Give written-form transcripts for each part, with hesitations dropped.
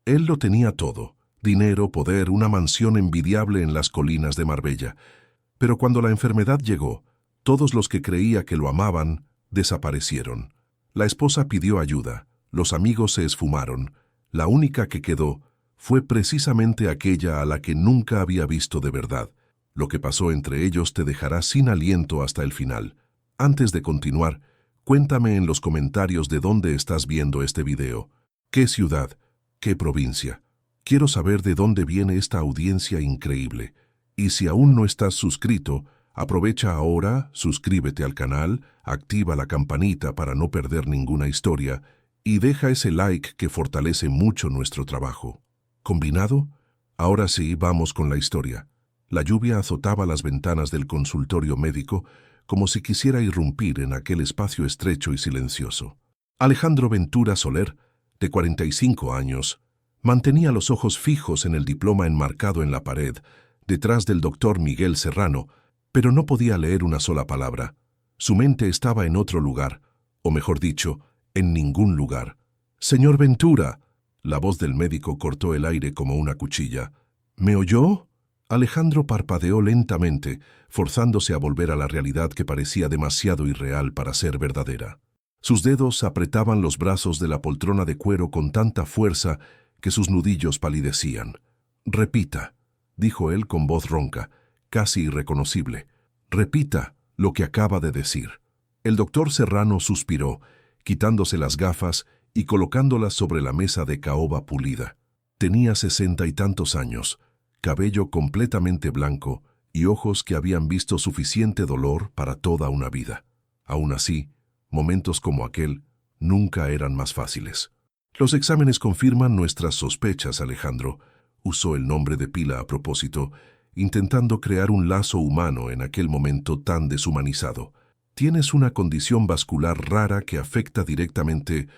Él lo tenía todo: dinero, poder, una mansión envidiable en las colinas de Marbella. Pero cuando la enfermedad llegó, todos los que creía que lo amaban desaparecieron. La esposa pidió ayuda, los amigos se esfumaron. La única que quedó fue precisamente aquella a la que nunca había visto de verdad. Lo que pasó entre ellos te dejará sin aliento hasta el final. Antes de continuar, cuéntame en los comentarios de dónde estás viendo este video. ¿Qué ciudad? ¿Qué provincia? Quiero saber de dónde viene esta audiencia increíble. Y si aún no estás suscrito, aprovecha ahora, suscríbete al canal, activa la campanita para no perder ninguna historia y deja ese like que fortalece mucho nuestro trabajo. ¿Combinado? Ahora sí, vamos con la historia. La lluvia azotaba las ventanas del consultorio médico como si quisiera irrumpir en aquel espacio estrecho y silencioso. Alejandro Ventura Soler, de 45 años, mantenía los ojos fijos en el diploma enmarcado en la pared, detrás del doctor Miguel Serrano, pero no podía leer una sola palabra. Su mente estaba en otro lugar, o mejor dicho, en ningún lugar. «Señor Ventura», la voz del médico cortó el aire como una cuchilla. «¿Me oyó?» Alejandro parpadeó lentamente, forzándose a volver a la realidad que parecía demasiado irreal para ser verdadera. Sus dedos apretaban los brazos de la poltrona de cuero con tanta fuerza que sus nudillos palidecían. «Repita», dijo él con voz ronca, casi irreconocible. «Repita lo que acaba de decir». El doctor Serrano suspiró, quitándose las gafas y colocándolas sobre la mesa de caoba pulida. Tenía 60 y tantos años, cabello completamente blanco y ojos que habían visto suficiente dolor para toda una vida. Aún así, momentos como aquel nunca eran más fáciles. «Los exámenes confirman nuestras sospechas, Alejandro», usó el nombre de pila a propósito, intentando crear un lazo humano en aquel momento tan deshumanizado. «Tienes una condición vascular rara que afecta directamente,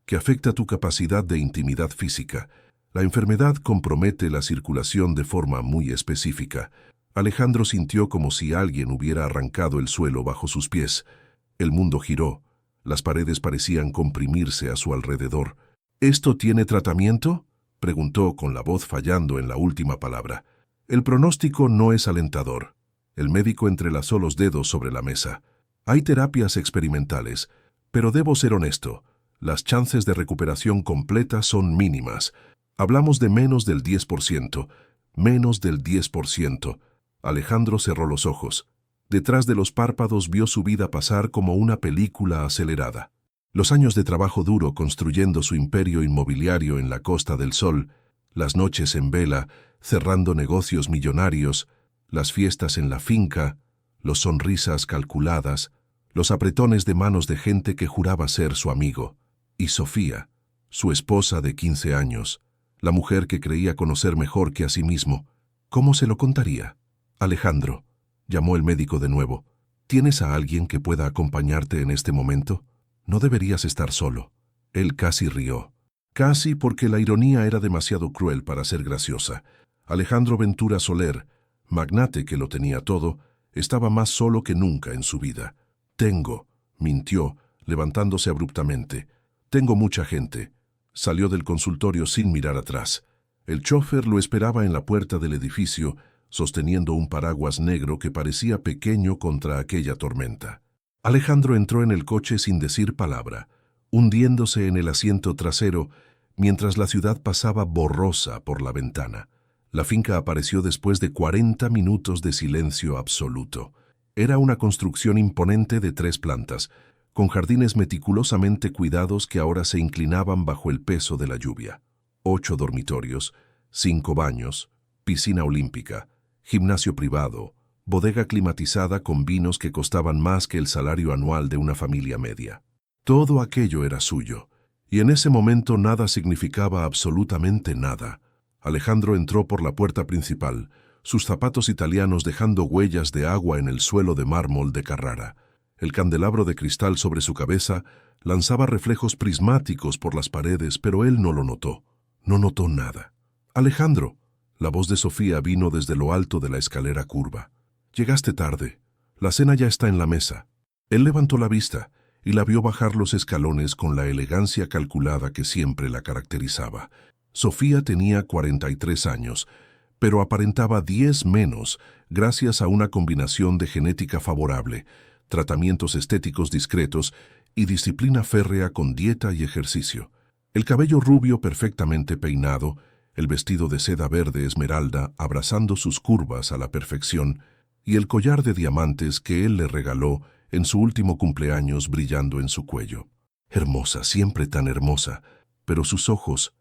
que afecta tu capacidad de intimidad física. La enfermedad compromete la circulación de forma muy específica». Alejandro sintió como si alguien hubiera arrancado el suelo bajo sus pies. El mundo giró. Las paredes parecían comprimirse a su alrededor. «¿Esto tiene tratamiento?», preguntó con la voz fallando en la última palabra. «El pronóstico no es alentador». El médico entrelazó los dedos sobre la mesa. «Hay terapias experimentales, pero debo ser honesto. Las chances de recuperación completa son mínimas. Hablamos de menos del 10%. Menos del 10%. Alejandro cerró los ojos. Detrás de los párpados vio su vida pasar como una película acelerada. Los años de trabajo duro construyendo su imperio inmobiliario en la Costa del Sol, las noches en vela, cerrando negocios millonarios, las fiestas en la finca, los sonrisas calculadas, los apretones de manos de gente que juraba ser su amigo. Y Sofía, su esposa de 15 años, la mujer que creía conocer mejor que a sí mismo. ¿Cómo se lo contaría? «Alejandro», llamó el médico de nuevo, «¿tienes a alguien que pueda acompañarte en este momento? No deberías estar solo». Él casi rió. Casi porque la ironía era demasiado cruel para ser graciosa. Alejandro Ventura Soler, magnate que lo tenía todo, estaba más solo que nunca en su vida. «Tengo», mintió, levantándose abruptamente. «Tengo mucha gente». Salió del consultorio sin mirar atrás. El chófer lo esperaba en la puerta del edificio, sosteniendo un paraguas negro que parecía pequeño contra aquella tormenta. Alejandro entró en el coche sin decir palabra, hundiéndose en el asiento trasero, mientras la ciudad pasaba borrosa por la ventana. La finca apareció después de 40 minutos de silencio absoluto. Era una construcción imponente de 3 plantas, con jardines meticulosamente cuidados que ahora se inclinaban bajo el peso de la lluvia. 8 dormitorios, 5 baños, piscina olímpica, gimnasio privado, bodega climatizada con vinos que costaban más que el salario anual de una familia media. Todo aquello era suyo, y en ese momento nada significaba absolutamente nada. Alejandro entró por la puerta principal, sus zapatos italianos dejando huellas de agua en el suelo de mármol de Carrara. El candelabro de cristal sobre su cabeza lanzaba reflejos prismáticos por las paredes, pero él no lo notó. No notó nada. «Alejandro», la voz de Sofía vino desde lo alto de la escalera curva. «Llegaste tarde. La cena ya está en la mesa». Él levantó la vista, y la vio bajar los escalones con la elegancia calculada que siempre la caracterizaba. Sofía tenía 43 años, pero aparentaba 10 menos gracias a una combinación de genética favorable, tratamientos estéticos discretos y disciplina férrea con dieta y ejercicio. El cabello rubio perfectamente peinado, el vestido de seda verde esmeralda abrazando sus curvas a la perfección y el collar de diamantes que él le regaló en su último cumpleaños brillando en su cuello. Hermosa, siempre tan hermosa, pero sus ojos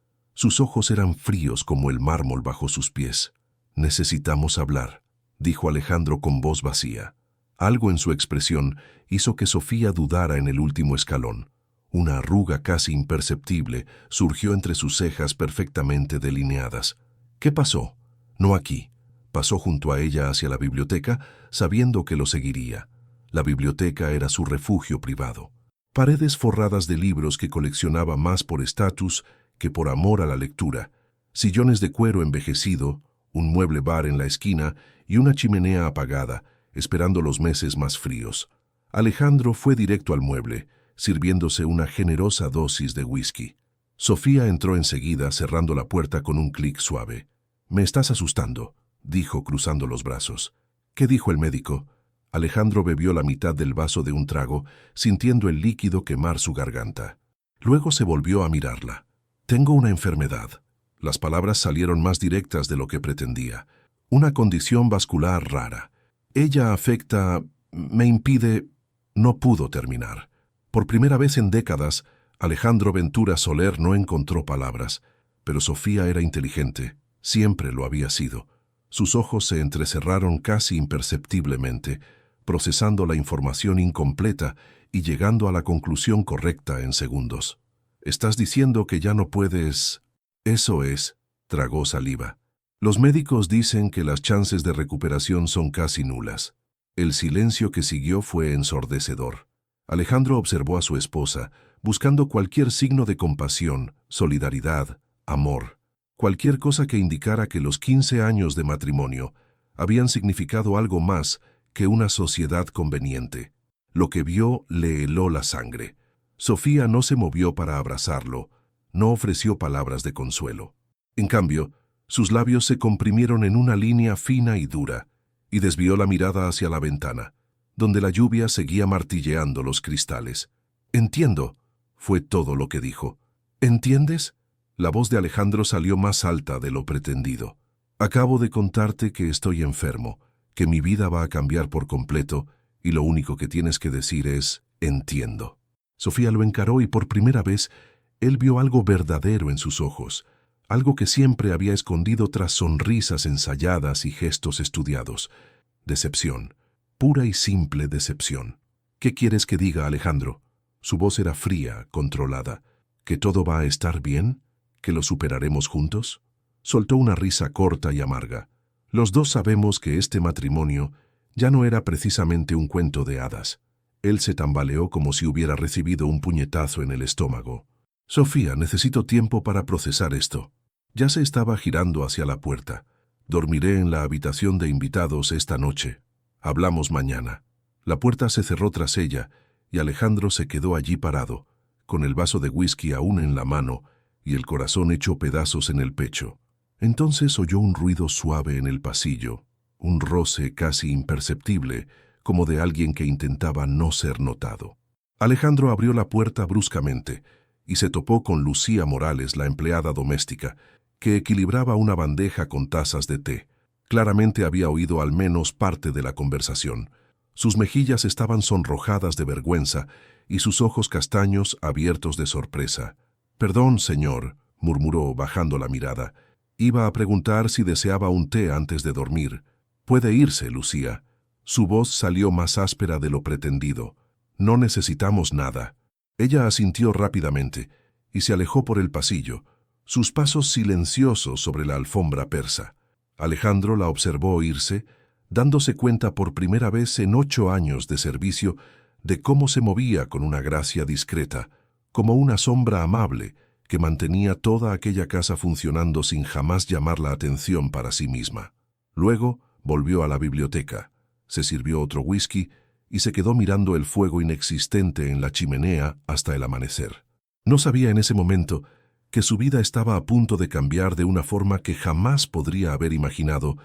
eran fríos como el mármol bajo sus pies. «Necesitamos hablar», dijo Alejandro con voz vacía. Algo en su expresión hizo que Sofía dudara en el último escalón. Una arruga casi imperceptible surgió entre sus cejas perfectamente delineadas. ¿Qué pasó? No aquí. Pasó junto a ella hacia la biblioteca, sabiendo que lo seguiría. La biblioteca era su refugio privado. Paredes forradas de libros que coleccionaba más por estatus que por amor a la lectura, sillones de cuero envejecido, un mueble bar en la esquina y una chimenea apagada, esperando los meses más fríos. Alejandro fue directo al mueble, sirviéndose una generosa dosis de whisky. Sofía entró enseguida, cerrando la puerta con un clic suave. «Me estás asustando», dijo cruzando los brazos. «¿Qué dijo el médico?» Alejandro bebió la mitad del vaso de un trago, sintiendo el líquido quemar su garganta. Luego se volvió a mirarla. «Tengo una enfermedad». Las palabras salieron más directas de lo que pretendía. «Una condición vascular rara. Ella afecta... me impide...» No pudo terminar. Por primera vez en décadas, Alejandro Ventura Soler no encontró palabras, pero Sofía era inteligente, siempre lo había sido. Sus ojos se entrecerraron casi imperceptiblemente, procesando la información incompleta y llegando a la conclusión correcta en segundos. «¿Estás diciendo que ya no puedes...?» «Eso es», tragó saliva. «Los médicos dicen que las chances de recuperación son casi nulas». El silencio que siguió fue ensordecedor. Alejandro observó a su esposa, buscando cualquier signo de compasión, solidaridad, amor, cualquier cosa que indicara que los 15 años de matrimonio habían significado algo más que una sociedad conveniente. Lo que vio le heló la sangre. Sofía no se movió para abrazarlo, no ofreció palabras de consuelo. En cambio, sus labios se comprimieron en una línea fina y dura, y desvió la mirada hacia la ventana, donde la lluvia seguía martilleando los cristales. «Entiendo», fue todo lo que dijo. «¿Entiendes?» La voz de Alejandro salió más alta de lo pretendido. «Acabo de contarte que estoy enfermo, que mi vida va a cambiar por completo, y lo único que tienes que decir es, entiendo». Sofía lo encaró y por primera vez él vio algo verdadero en sus ojos, algo que siempre había escondido tras sonrisas ensayadas y gestos estudiados. Decepción, pura y simple decepción. «¿Qué quieres que diga, Alejandro?» Su voz era fría, controlada. «¿Que todo va a estar bien? ¿Que lo superaremos juntos?» Soltó una risa corta y amarga. «Los dos sabemos que este matrimonio ya no era precisamente un cuento de hadas». Él se tambaleó como si hubiera recibido un puñetazo en el estómago. «Sofía, necesito tiempo para procesar esto». Ya se estaba girando hacia la puerta. «Dormiré en la habitación de invitados esta noche. Hablamos mañana». La puerta se cerró tras ella y Alejandro se quedó allí parado, con el vaso de whisky aún en la mano y el corazón hecho pedazos en el pecho. Entonces oyó un ruido suave en el pasillo, un roce casi imperceptible, como de alguien que intentaba no ser notado. Alejandro abrió la puerta bruscamente y se topó con Lucía Morales, la empleada doméstica, que equilibraba una bandeja con tazas de té. Claramente había oído al menos parte de la conversación. Sus mejillas estaban sonrojadas de vergüenza y sus ojos castaños abiertos de sorpresa. «Perdón, señor», murmuró bajando la mirada. «Iba a preguntar si deseaba un té antes de dormir». «Puede irse, Lucía». Su voz salió más áspera de lo pretendido. «No necesitamos nada». Ella asintió rápidamente y se alejó por el pasillo, sus pasos silenciosos sobre la alfombra persa. Alejandro la observó irse, dándose cuenta por primera vez en 8 años de servicio de cómo se movía con una gracia discreta, como una sombra amable que mantenía toda aquella casa funcionando sin jamás llamar la atención para sí misma. Luego volvió a la biblioteca, se sirvió otro whisky y se quedó mirando el fuego inexistente en la chimenea hasta el amanecer. No sabía en ese momento que su vida estaba a punto de cambiar de una forma que jamás podría haber imaginado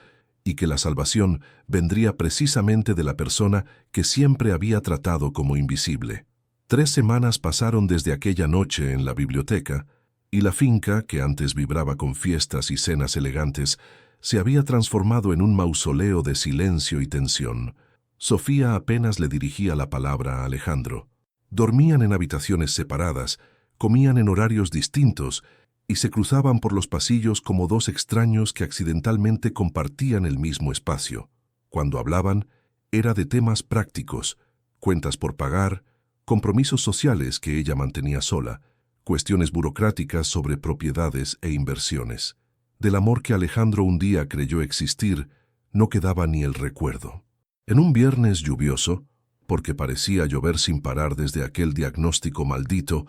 y que la salvación vendría precisamente de la persona que siempre había tratado como invisible. 3 semanas pasaron desde aquella noche en la biblioteca, y la finca, que antes vibraba con fiestas y cenas elegantes, se había transformado en un mausoleo de silencio y tensión. Sofía apenas le dirigía la palabra a Alejandro. Dormían en habitaciones separadas, comían en horarios distintos y se cruzaban por los pasillos como dos extraños que accidentalmente compartían el mismo espacio. Cuando hablaban, era de temas prácticos, cuentas por pagar, compromisos sociales que ella mantenía sola, cuestiones burocráticas sobre propiedades e inversiones. Del amor que Alejandro un día creyó existir, no quedaba ni el recuerdo. En un viernes lluvioso, porque parecía llover sin parar desde aquel diagnóstico maldito,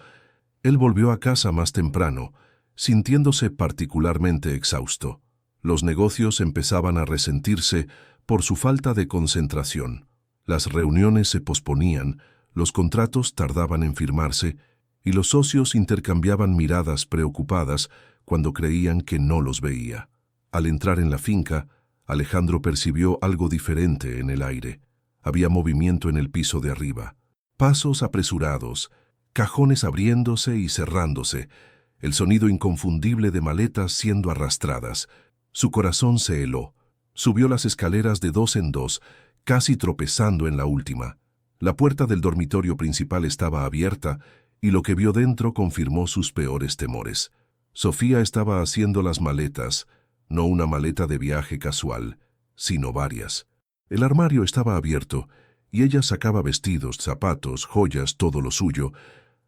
él volvió a casa más temprano, sintiéndose particularmente exhausto. Los negocios empezaban a resentirse por su falta de concentración. Las reuniones se posponían, los contratos tardaban en firmarse y los socios intercambiaban miradas preocupadas cuando creían que no los veía. Al entrar en la finca, Alejandro percibió algo diferente en el aire. Había movimiento en el piso de arriba. Pasos apresurados, cajones abriéndose y cerrándose, el sonido inconfundible de maletas siendo arrastradas. Su corazón se heló. Subió las escaleras de 2 en 2, casi tropezando en la última. La puerta del dormitorio principal estaba abierta y lo que vio dentro confirmó sus peores temores. Sofía estaba haciendo las maletas, no una maleta de viaje casual, sino varias. El armario estaba abierto y ella sacaba vestidos, zapatos, joyas, todo lo suyo,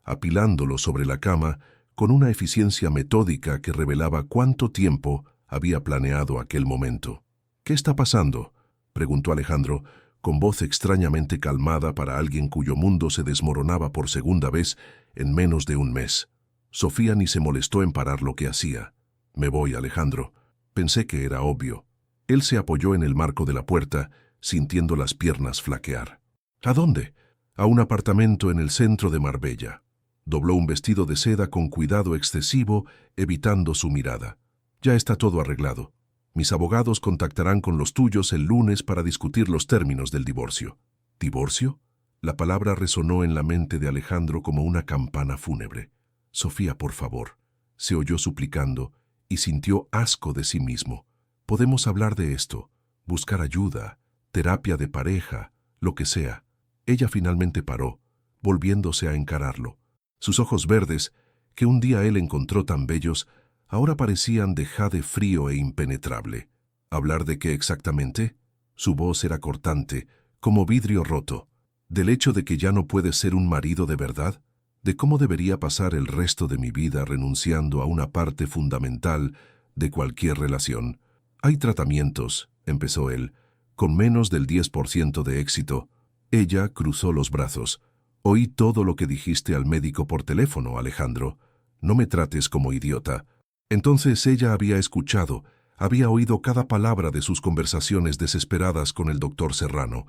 apilándolo sobre la cama con una eficiencia metódica que revelaba cuánto tiempo había planeado aquel momento. «¿Qué está pasando?», preguntó Alejandro, con voz extrañamente calmada para alguien cuyo mundo se desmoronaba por segunda vez en menos de un mes. Sofía ni se molestó en parar lo que hacía. «Me voy, Alejandro». Pensé que era obvio. Él se apoyó en el marco de la puerta, sintiendo las piernas flaquear. «¿A dónde?» «A un apartamento en el centro de Marbella». Dobló un vestido de seda con cuidado excesivo, evitando su mirada. «Ya está todo arreglado. Mis abogados contactarán con los tuyos el lunes para discutir los términos del divorcio». «¿Divorcio?». La palabra resonó en la mente de Alejandro como una campana fúnebre. «Sofía, por favor», se oyó suplicando y sintió asco de sí mismo. «Podemos hablar de esto, buscar ayuda, terapia de pareja, lo que sea». Ella finalmente paró, volviéndose a encararlo. Sus ojos verdes, que un día él encontró tan bellos, ahora parecían de jade frío e impenetrable. ¿Hablar de qué exactamente? Su voz era cortante, como vidrio roto. ¿Del hecho de que ya no puede ser un marido de verdad? ¿De cómo debería pasar el resto de mi vida renunciando a una parte fundamental de cualquier relación? «Hay tratamientos», empezó él, «con menos del 10% de éxito». Ella cruzó los brazos. «Oí todo lo que dijiste al médico por teléfono, Alejandro. No me trates como idiota». Entonces ella había escuchado, había oído cada palabra de sus conversaciones desesperadas con el doctor Serrano,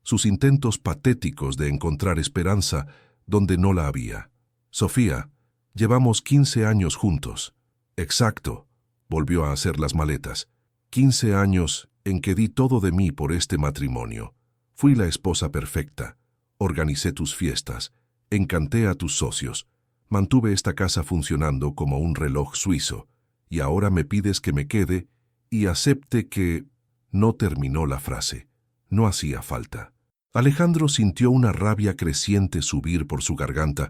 sus intentos patéticos de encontrar esperanza donde no la había. «Sofía, llevamos 15 años juntos». «Exacto», volvió a hacer las maletas. 15 años en que di todo de mí por este matrimonio. Fui la esposa perfecta. Organicé tus fiestas. Encanté a tus socios. Mantuve esta casa funcionando como un reloj suizo. Y ahora me pides que me quede y acepte que...». No terminó la frase. No hacía falta. Alejandro sintió una rabia creciente subir por su garganta,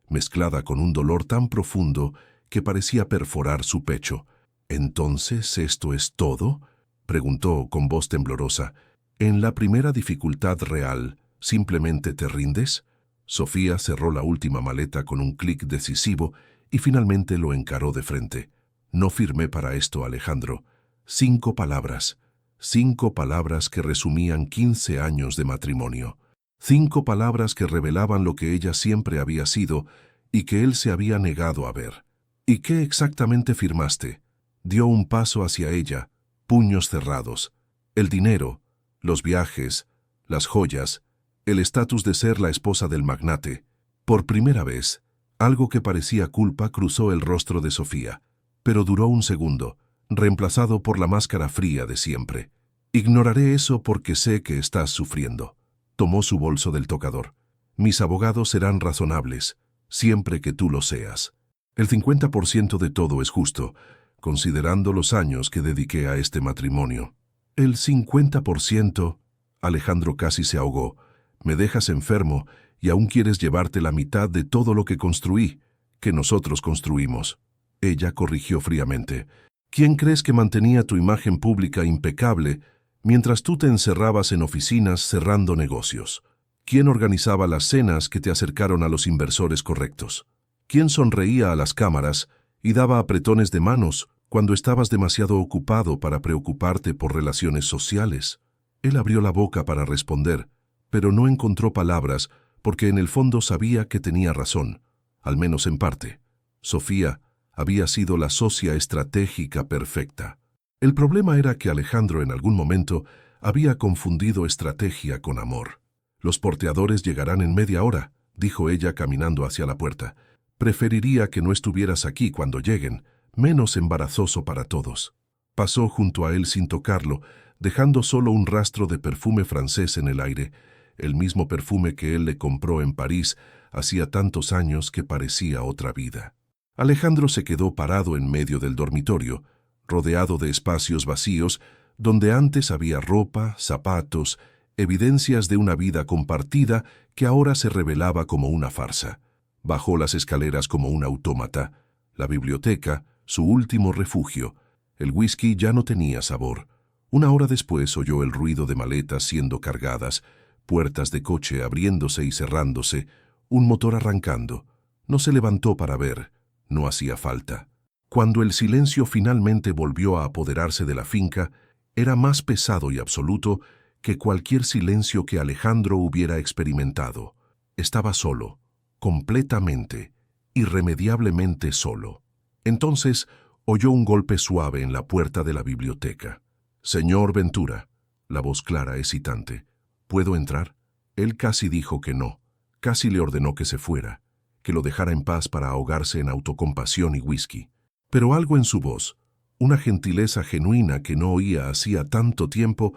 mezclada con un dolor tan profundo que parecía perforar su pecho. «¿Entonces esto es todo?», preguntó con voz temblorosa. «¿En la primera dificultad real, simplemente te rindes?». Sofía cerró la última maleta con un clic decisivo y finalmente lo encaró de frente. «No firmé para esto, Alejandro». 5 palabras. 5 palabras que resumían 15 años de matrimonio. 5 palabras que revelaban lo que ella siempre había sido y que él se había negado a ver. «¿Y qué exactamente firmaste?». Dio un paso hacia ella, puños cerrados. «El dinero, los viajes, las joyas, el estatus de ser la esposa del magnate. Por primera vez, algo que parecía culpa cruzó el rostro de Sofía, pero duró un segundo, reemplazado por la máscara fría de siempre. Ignoraré eso porque sé que estás sufriendo. Tomó su bolso del tocador. Mis abogados serán razonables, siempre que tú lo seas. El 50% de todo es justo, considerando los años que dediqué a este matrimonio. El 50%, Alejandro casi se ahogó. Me dejas enfermo y aún quieres llevarte la mitad de todo lo que construí, que nosotros construimos. Ella corrigió fríamente. ¿Quién crees que mantenía tu imagen pública impecable mientras tú te encerrabas en oficinas cerrando negocios? ¿Quién organizaba las cenas que te acercaron a los inversores correctos? ¿Quién sonreía a las cámaras y daba apretones de manos cuando estabas demasiado ocupado para preocuparte por relaciones sociales? Él abrió la boca para responder, pero no encontró palabras porque en el fondo sabía que tenía razón, al menos en parte. Sofía había sido la socia estratégica perfecta. El problema era que Alejandro en algún momento había confundido estrategia con amor. Los porteadores llegarán en media hora, dijo ella caminando hacia la puerta. Preferiría que no estuvieras aquí cuando lleguen, menos embarazoso para todos. Pasó junto a él sin tocarlo, dejando solo un rastro de perfume francés en el aire, el mismo perfume que él le compró en París hacía tantos años que parecía otra vida. Alejandro se quedó parado en medio del dormitorio, rodeado de espacios vacíos, donde antes había ropa, zapatos, evidencias de una vida compartida que ahora se revelaba como una farsa. Bajó las escaleras como un autómata. La biblioteca, su último refugio. El whisky ya no tenía sabor. Una hora después oyó el ruido de maletas siendo cargadas, puertas de coche abriéndose y cerrándose, un motor arrancando. No se levantó para ver, no hacía falta. Cuando el silencio finalmente volvió a apoderarse de la finca, era más pesado y absoluto que cualquier silencio que Alejandro hubiera experimentado. Estaba solo, completamente, irremediablemente solo. Entonces oyó un golpe suave en la puerta de la biblioteca. «Señor Ventura», la voz clara, hesitante. «¿Puedo entrar?» Él casi dijo que no, casi le ordenó que se fuera, que lo dejara en paz para ahogarse en autocompasión y whisky. Pero algo en su voz, una gentileza genuina que no oía hacía tanto tiempo,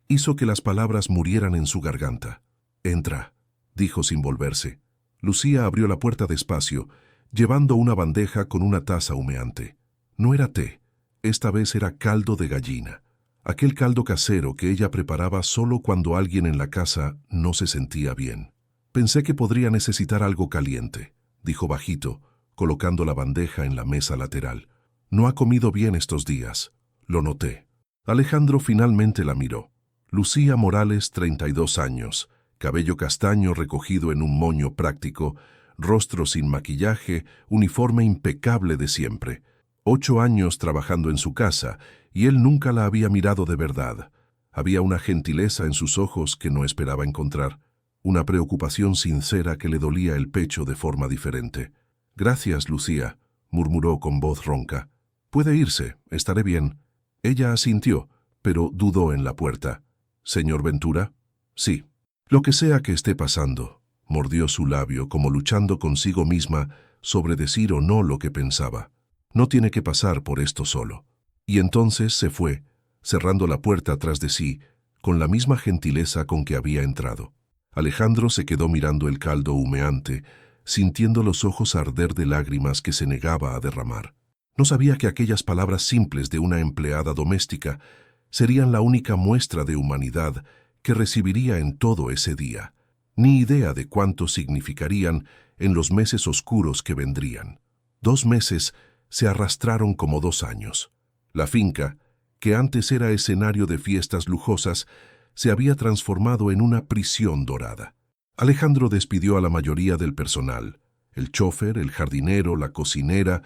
hizo que las palabras murieran en su garganta. «Entra», dijo sin volverse. Lucía abrió la puerta despacio, llevando una bandeja con una taza humeante. No era té, esta vez era caldo de gallina. Aquel caldo casero que ella preparaba solo cuando alguien en la casa no se sentía bien. «Pensé que podría necesitar algo caliente», dijo bajito, colocando la bandeja en la mesa lateral. «No ha comido bien estos días». Lo noté. Alejandro finalmente la miró. Lucía Morales, 32 años, cabello castaño recogido en un moño práctico, rostro sin maquillaje, uniforme impecable de siempre. 8 años trabajando en su casa, y él nunca la había mirado de verdad. Había una gentileza en sus ojos que no esperaba encontrar, una preocupación sincera que le dolía el pecho de forma diferente. «Gracias, Lucía», murmuró con voz ronca. «Puede irse, estaré bien». Ella asintió, pero dudó en la puerta. «¿Señor Ventura?» «Sí». «Lo que sea que esté pasando», mordió su labio como luchando consigo misma sobre decir o no lo que pensaba. «No tiene que pasar por esto solo». Y entonces se fue, cerrando la puerta tras de sí, con la misma gentileza con que había entrado. Alejandro se quedó mirando el caldo humeante, sintiendo los ojos arder de lágrimas que se negaba a derramar. No sabía que aquellas palabras simples de una empleada doméstica serían la única muestra de humanidad que recibiría en todo ese día, ni idea de cuánto significarían en los meses oscuros que vendrían. 2 meses se arrastraron como 2 años. La finca, que antes era escenario de fiestas lujosas, se había transformado en una prisión dorada. Alejandro despidió a la mayoría del personal, el chófer, el jardinero, la cocinera,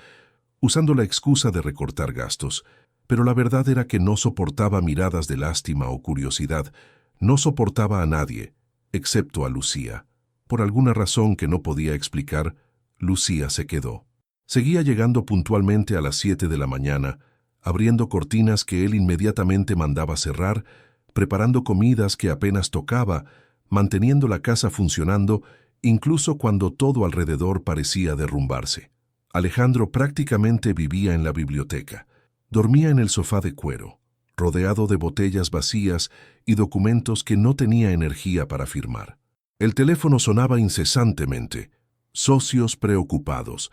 usando la excusa de recortar gastos, pero la verdad era que no soportaba miradas de lástima o curiosidad, no soportaba a nadie, excepto a Lucía. Por alguna razón que no podía explicar, Lucía se quedó. Seguía llegando puntualmente a las 7 de la mañana, abriendo cortinas que él inmediatamente mandaba cerrar, preparando comidas que apenas tocaba, manteniendo la casa funcionando incluso cuando todo alrededor parecía derrumbarse. Alejandro prácticamente vivía en la biblioteca. Dormía en el sofá de cuero, rodeado de botellas vacías y documentos que no tenía energía para firmar. El teléfono sonaba incesantemente. Socios preocupados,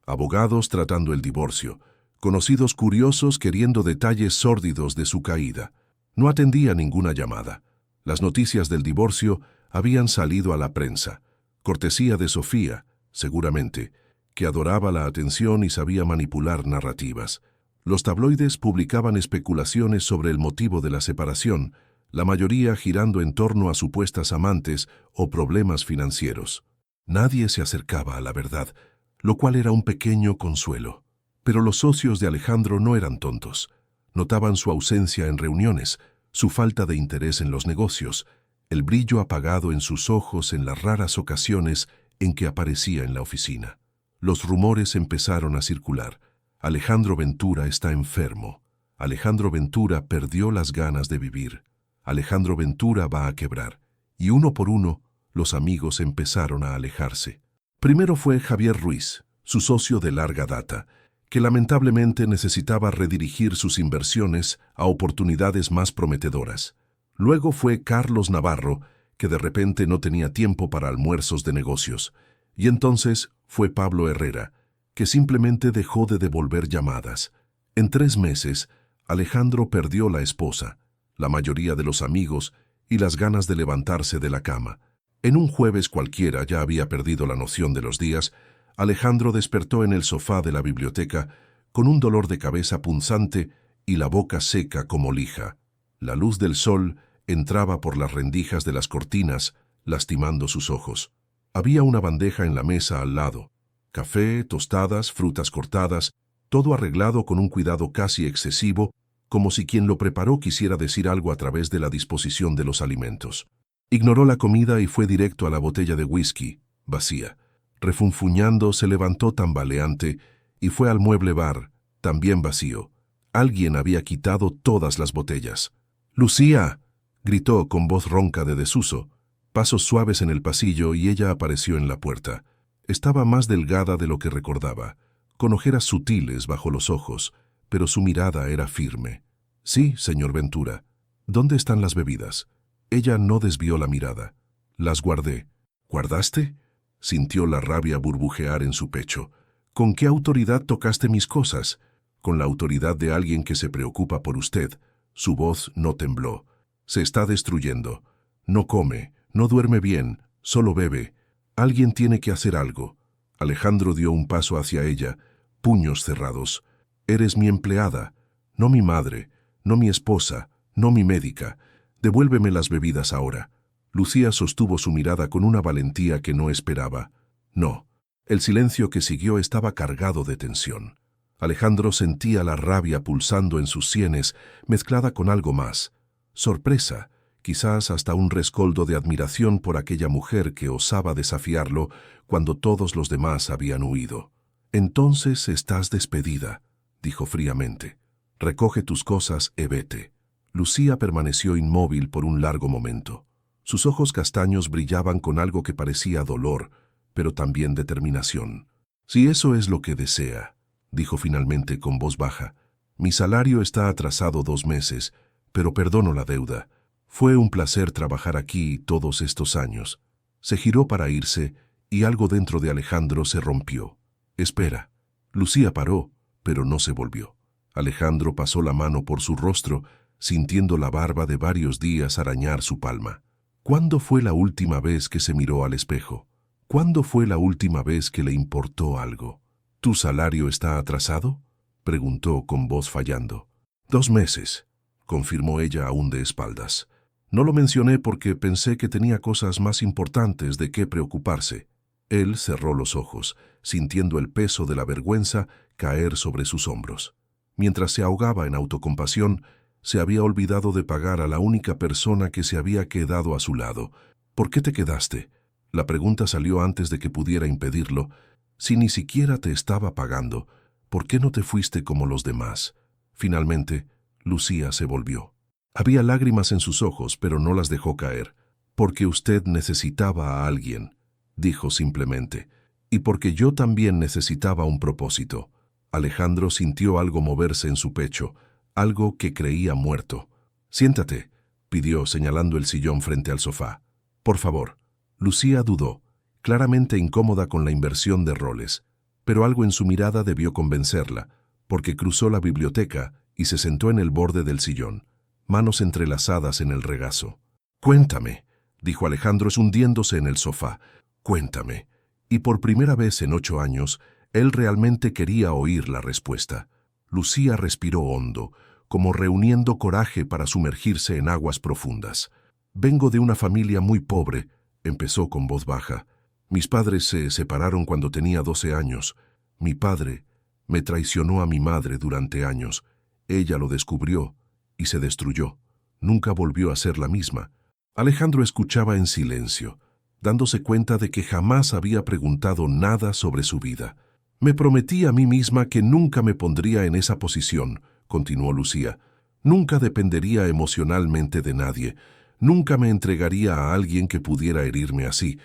abogados tratando el divorcio, conocidos curiosos queriendo detalles sórdidos de su caída. No atendía ninguna llamada. Las noticias del divorcio habían salido a la prensa, cortesía de Sofía, seguramente, que adoraba la atención y sabía manipular narrativas. Los tabloides publicaban especulaciones sobre el motivo de la separación, la mayoría girando en torno a supuestas amantes o problemas financieros. Nadie se acercaba a la verdad, lo cual era un pequeño consuelo. Pero los socios de Alejandro no eran tontos. Notaban su ausencia en reuniones, su falta de interés en los negocios, el brillo apagado en sus ojos en las raras ocasiones en que aparecía en la oficina. Los rumores empezaron a circular. Alejandro Ventura está enfermo. Alejandro Ventura perdió las ganas de vivir. Alejandro Ventura va a quebrar. Y uno por uno, los amigos empezaron a alejarse. Primero fue Javier Ruiz, su socio de larga data, que lamentablemente necesitaba redirigir sus inversiones a oportunidades más prometedoras. Luego fue Carlos Navarro, que de repente no tenía tiempo para almuerzos de negocios. Y entonces fue Pablo Herrera, que simplemente dejó de devolver llamadas. En 3 meses, Alejandro perdió la esposa, la mayoría de los amigos y las ganas de levantarse de la cama. En un jueves cualquiera ya había perdido la noción de los días. Alejandro despertó en el sofá de la biblioteca con un dolor de cabeza punzante y la boca seca como lija. La luz del sol entraba por las rendijas de las cortinas, lastimando sus ojos. Había una bandeja en la mesa al lado. Café, tostadas, frutas cortadas, todo arreglado con un cuidado casi excesivo, como si quien lo preparó quisiera decir algo a través de la disposición de los alimentos. Ignoró la comida y fue directo a la botella de whisky, vacía. Refunfuñando, se levantó tambaleante y fue al mueble bar, también vacío. Alguien había quitado todas las botellas. «¡Lucía!», gritó con voz ronca de desuso. Pasos suaves en el pasillo y ella apareció en la puerta. Estaba más delgada de lo que recordaba, con ojeras sutiles bajo los ojos, pero su mirada era firme. «Sí, señor Ventura. ¿Dónde están las bebidas?». Ella no desvió la mirada. «Las guardé». «¿Guardaste?». Sintió la rabia burbujear en su pecho. «¿Con qué autoridad tocaste mis cosas?». «Con la autoridad de alguien que se preocupa por usted». Su voz no tembló. «Se está destruyendo. No come, no duerme bien, solo bebe. Alguien tiene que hacer algo». Alejandro dio un paso hacia ella, puños cerrados. «Eres mi empleada, no mi madre, no mi esposa, no mi médica. Devuélveme las bebidas ahora». Lucía sostuvo su mirada con una valentía que no esperaba. No. El silencio que siguió estaba cargado de tensión. Alejandro sentía la rabia pulsando en sus sienes, mezclada con algo más. Sorpresa, quizás hasta un rescoldo de admiración por aquella mujer que osaba desafiarlo cuando todos los demás habían huido. «Entonces estás despedida», dijo fríamente. «Recoge tus cosas y vete». Lucía permaneció inmóvil por un largo momento. Sus ojos castaños brillaban con algo que parecía dolor, pero también determinación. «Si eso es lo que desea», dijo finalmente con voz baja. «Mi salario está atrasado 2 meses, pero perdono la deuda. Fue un placer trabajar aquí todos estos años». Se giró para irse y algo dentro de Alejandro se rompió. «Espera». Lucía paró, pero no se volvió. Alejandro pasó la mano por su rostro, sintiendo la barba de varios días arañar su palma. ¿Cuándo fue la última vez que se miró al espejo? ¿Cuándo fue la última vez que le importó algo? «¿Tu salario está atrasado?», preguntó con voz fallando. 2 meses, confirmó ella aún de espaldas. «No lo mencioné porque pensé que tenía cosas más importantes de qué preocuparse». Él cerró los ojos, sintiendo el peso de la vergüenza caer sobre sus hombros. Mientras se ahogaba en autocompasión, se había olvidado de pagar a la única persona que se había quedado a su lado. «¿Por qué te quedaste?». La pregunta salió antes de que pudiera impedirlo. «Si ni siquiera te estaba pagando, ¿por qué no te fuiste como los demás?». Finalmente, Lucía se volvió. Había lágrimas en sus ojos, pero no las dejó caer. Porque usted necesitaba a alguien, dijo simplemente, y porque yo también necesitaba un propósito. Alejandro sintió algo moverse en su pecho, algo que creía muerto. Siéntate, pidió señalando el sillón frente al sofá. Por favor. Lucía dudó, claramente incómoda con la inversión de roles, pero algo en su mirada debió convencerla, porque cruzó la biblioteca y se sentó en el borde del sillón, manos entrelazadas en el regazo. Cuéntame, dijo Alejandro hundiéndose en el sofá. Cuéntame. Y por primera vez en 8 años, él realmente quería oír la respuesta. Lucía respiró hondo, como reuniendo coraje para sumergirse en aguas profundas. Vengo de una familia muy pobre, empezó con voz baja. Mis padres se separaron cuando tenía 12 años. Mi padre me traicionó a mi madre durante años. Ella lo descubrió y se destruyó. Nunca volvió a ser la misma. Alejandro escuchaba en silencio, dándose cuenta de que jamás había preguntado nada sobre su vida. Me prometí a mí misma que nunca me pondría en esa posición, continuó Lucía. Nunca dependería emocionalmente de nadie. Nunca me entregaría a alguien que pudiera herirme así.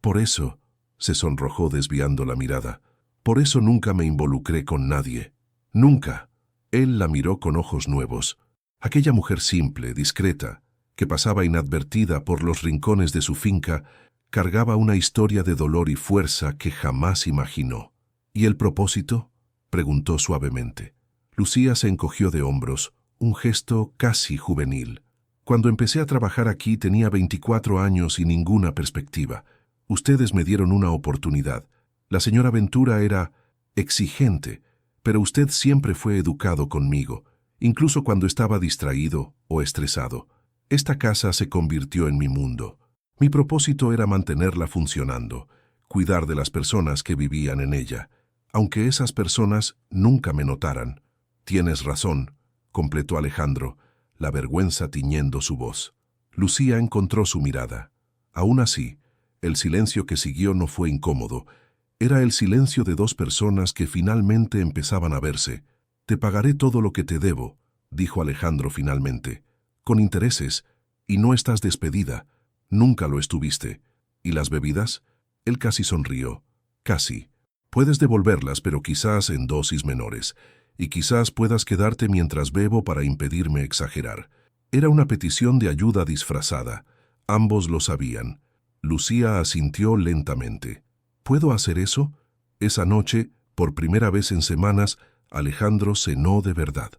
Por eso, se sonrojó desviando la mirada. Por eso nunca me involucré con nadie. Nunca. Él la miró con ojos nuevos. Aquella mujer simple, discreta, que pasaba inadvertida por los rincones de su finca, cargaba una historia de dolor y fuerza que jamás imaginó. ¿Y el propósito?, preguntó suavemente. Lucía se encogió de hombros, un gesto casi juvenil. Cuando empecé a trabajar aquí tenía 24 años y ninguna perspectiva. Ustedes me dieron una oportunidad. La señora Ventura era exigente, pero usted siempre fue educado conmigo, incluso cuando estaba distraído o estresado. Esta casa se convirtió en mi mundo. Mi propósito era mantenerla funcionando, cuidar de las personas que vivían en ella, aunque esas personas nunca me notaran. Tienes razón, completó Alejandro, la vergüenza tiñendo su voz. Lucía encontró su mirada. Aún así, el silencio que siguió no fue incómodo. Era el silencio de dos personas que finalmente empezaban a verse. Te pagaré todo lo que te debo, dijo Alejandro finalmente, con intereses, y no estás despedida. Nunca lo estuviste. ¿Y las bebidas? Él casi sonrió. Casi. Puedes devolverlas, pero quizás en dosis menores. Y quizás puedas quedarte mientras bebo para impedirme exagerar. Era una petición de ayuda disfrazada. Ambos lo sabían. Lucía asintió lentamente. ¿Puedo hacer eso? Esa noche, por primera vez en semanas, Alejandro cenó de verdad.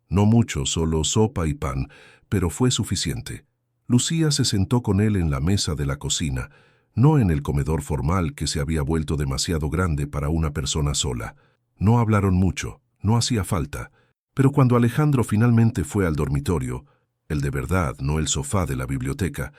No mucho, solo sopa y pan, pero fue suficiente. Lucía se sentó con él en la mesa de la cocina, no en el comedor formal que se había vuelto demasiado grande para una persona sola. No hablaron mucho, no hacía falta, pero cuando Alejandro finalmente fue al dormitorio, el de verdad, no el sofá de la biblioteca,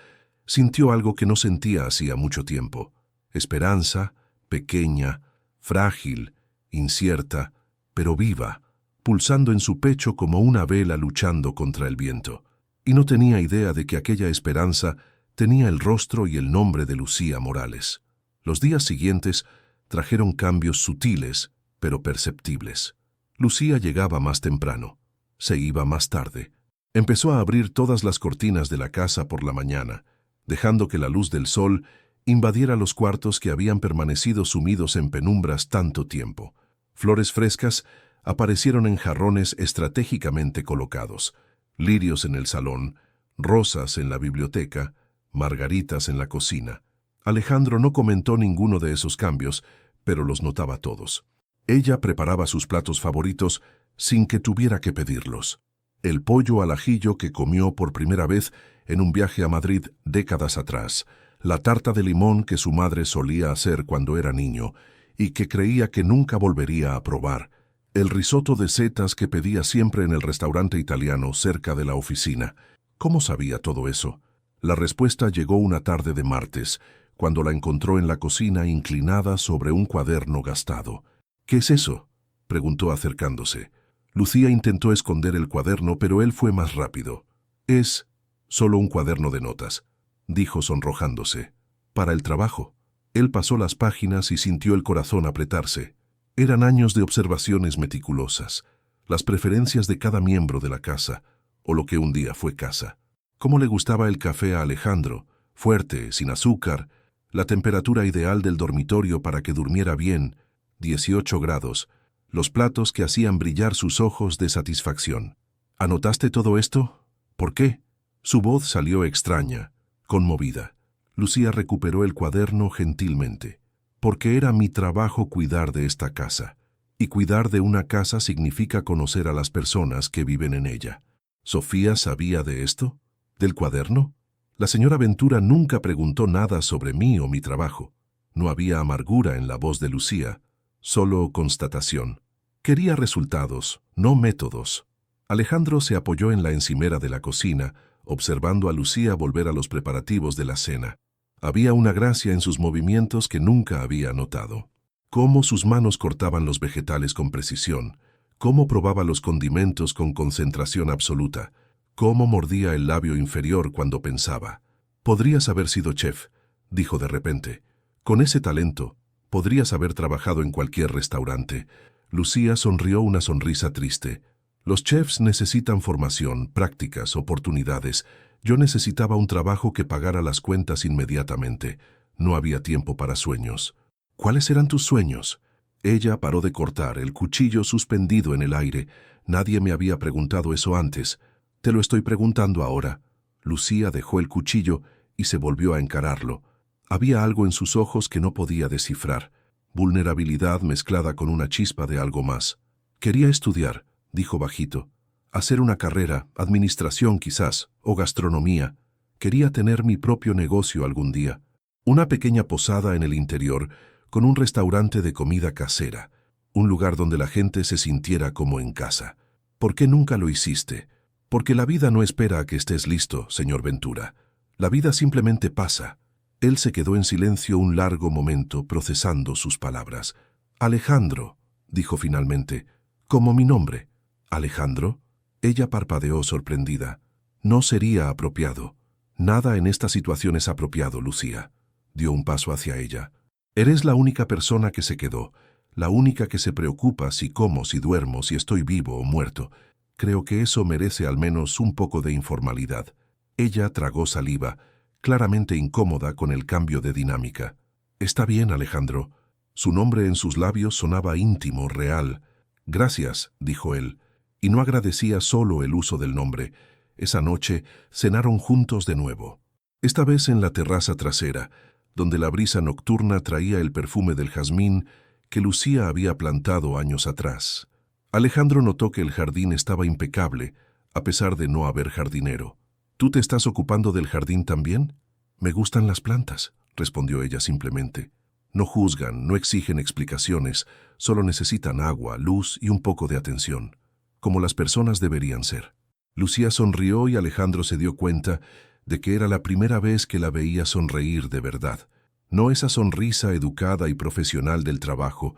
sintió algo que no sentía hacía mucho tiempo. Esperanza, pequeña, frágil, incierta, pero viva, pulsando en su pecho como una vela luchando contra el viento. Y no tenía idea de que aquella esperanza tenía el rostro y el nombre de Lucía Morales. Los días siguientes trajeron cambios sutiles, pero perceptibles. Lucía llegaba más temprano, se iba más tarde. Empezó a abrir todas las cortinas de la casa por la mañana, dejando que la luz del sol invadiera los cuartos que habían permanecido sumidos en penumbras tanto tiempo. Flores frescas aparecieron en jarrones estratégicamente colocados, lirios en el salón, rosas en la biblioteca, margaritas en la cocina. Alejandro no comentó ninguno de esos cambios, pero los notaba todos. Ella preparaba sus platos favoritos sin que tuviera que pedirlos. El pollo al ajillo que comió por primera vez en un viaje a Madrid décadas atrás, la tarta de limón que su madre solía hacer cuando era niño y que creía que nunca volvería a probar, el risotto de setas que pedía siempre en el restaurante italiano cerca de la oficina. ¿Cómo sabía todo eso? La respuesta llegó una tarde de martes, cuando la encontró en la cocina inclinada sobre un cuaderno gastado. ¿Qué es eso?, preguntó acercándose. Lucía intentó esconder el cuaderno, pero él fue más rápido. Es solo un cuaderno de notas, dijo sonrojándose. Para el trabajo. Él pasó las páginas y sintió el corazón apretarse. Eran años de observaciones meticulosas, las preferencias de cada miembro de la casa, o lo que un día fue casa. Cómo le gustaba el café a Alejandro, fuerte, sin azúcar, la temperatura ideal del dormitorio para que durmiera bien, 18 grados, los platos que hacían brillar sus ojos de satisfacción. ¿Anotaste todo esto? ¿Por qué? Su voz salió extraña, conmovida. Lucía recuperó el cuaderno gentilmente. Porque era mi trabajo cuidar de esta casa. Y cuidar de una casa significa conocer a las personas que viven en ella. ¿Sofía sabía de esto? ¿Del cuaderno? La señora Ventura nunca preguntó nada sobre mí o mi trabajo. No había amargura en la voz de Lucía, solo constatación. Quería resultados, no métodos. Alejandro se apoyó en la encimera de la cocina, observando a Lucía volver a los preparativos de la cena. Había una gracia en sus movimientos que nunca había notado. Cómo sus manos cortaban los vegetales con precisión, cómo probaba los condimentos con concentración absoluta, cómo mordía el labio inferior cuando pensaba. «Podrías haber sido chef», dijo de repente. «Con ese talento, podrías haber trabajado en cualquier restaurante». Lucía sonrió una sonrisa triste. «Los chefs necesitan formación, prácticas, oportunidades. Yo necesitaba un trabajo que pagara las cuentas inmediatamente. No había tiempo para sueños». «¿Cuáles eran tus sueños?» Ella paró de cortar, el cuchillo suspendido en el aire. «Nadie me había preguntado eso antes. Te lo estoy preguntando ahora». Lucía dejó el cuchillo y se volvió a encararlo. Había algo en sus ojos que no podía descifrar. Vulnerabilidad mezclada con una chispa de algo más. «Quería estudiar», dijo bajito. «Hacer una carrera, administración quizás, o gastronomía. Quería tener mi propio negocio algún día. Una pequeña posada en el interior, con un restaurante de comida casera. Un lugar donde la gente se sintiera como en casa. ¿Por qué nunca lo hiciste?» «Porque la vida no espera a que estés listo, señor Ventura. La vida simplemente pasa». Él se quedó en silencio un largo momento, procesando sus palabras. «Alejandro», dijo finalmente, «como mi nombre». «¿Alejandro?» Ella parpadeó sorprendida. «No sería apropiado. Nada en esta situación es apropiado, Lucía». Dio un paso hacia ella. «Eres la única persona que se quedó, la única que se preocupa si como, si duermo, si estoy vivo o muerto. Creo que eso merece al menos un poco de informalidad». Ella tragó saliva, claramente incómoda con el cambio de dinámica. «Está bien, Alejandro». Su nombre en sus labios sonaba íntimo, real. «Gracias», dijo él, y no agradecía solo el uso del nombre. Esa noche cenaron juntos de nuevo. Esta vez en la terraza trasera, donde la brisa nocturna traía el perfume del jazmín que Lucía había plantado años atrás. Alejandro notó que el jardín estaba impecable, a pesar de no haber jardinero. «¿Tú te estás ocupando del jardín también?» «Me gustan las plantas», respondió ella simplemente. «No juzgan, no exigen explicaciones, solo necesitan agua, luz y un poco de atención, como las personas deberían ser». Lucía sonrió y Alejandro se dio cuenta de que era la primera vez que la veía sonreír de verdad. No esa sonrisa educada y profesional del trabajo,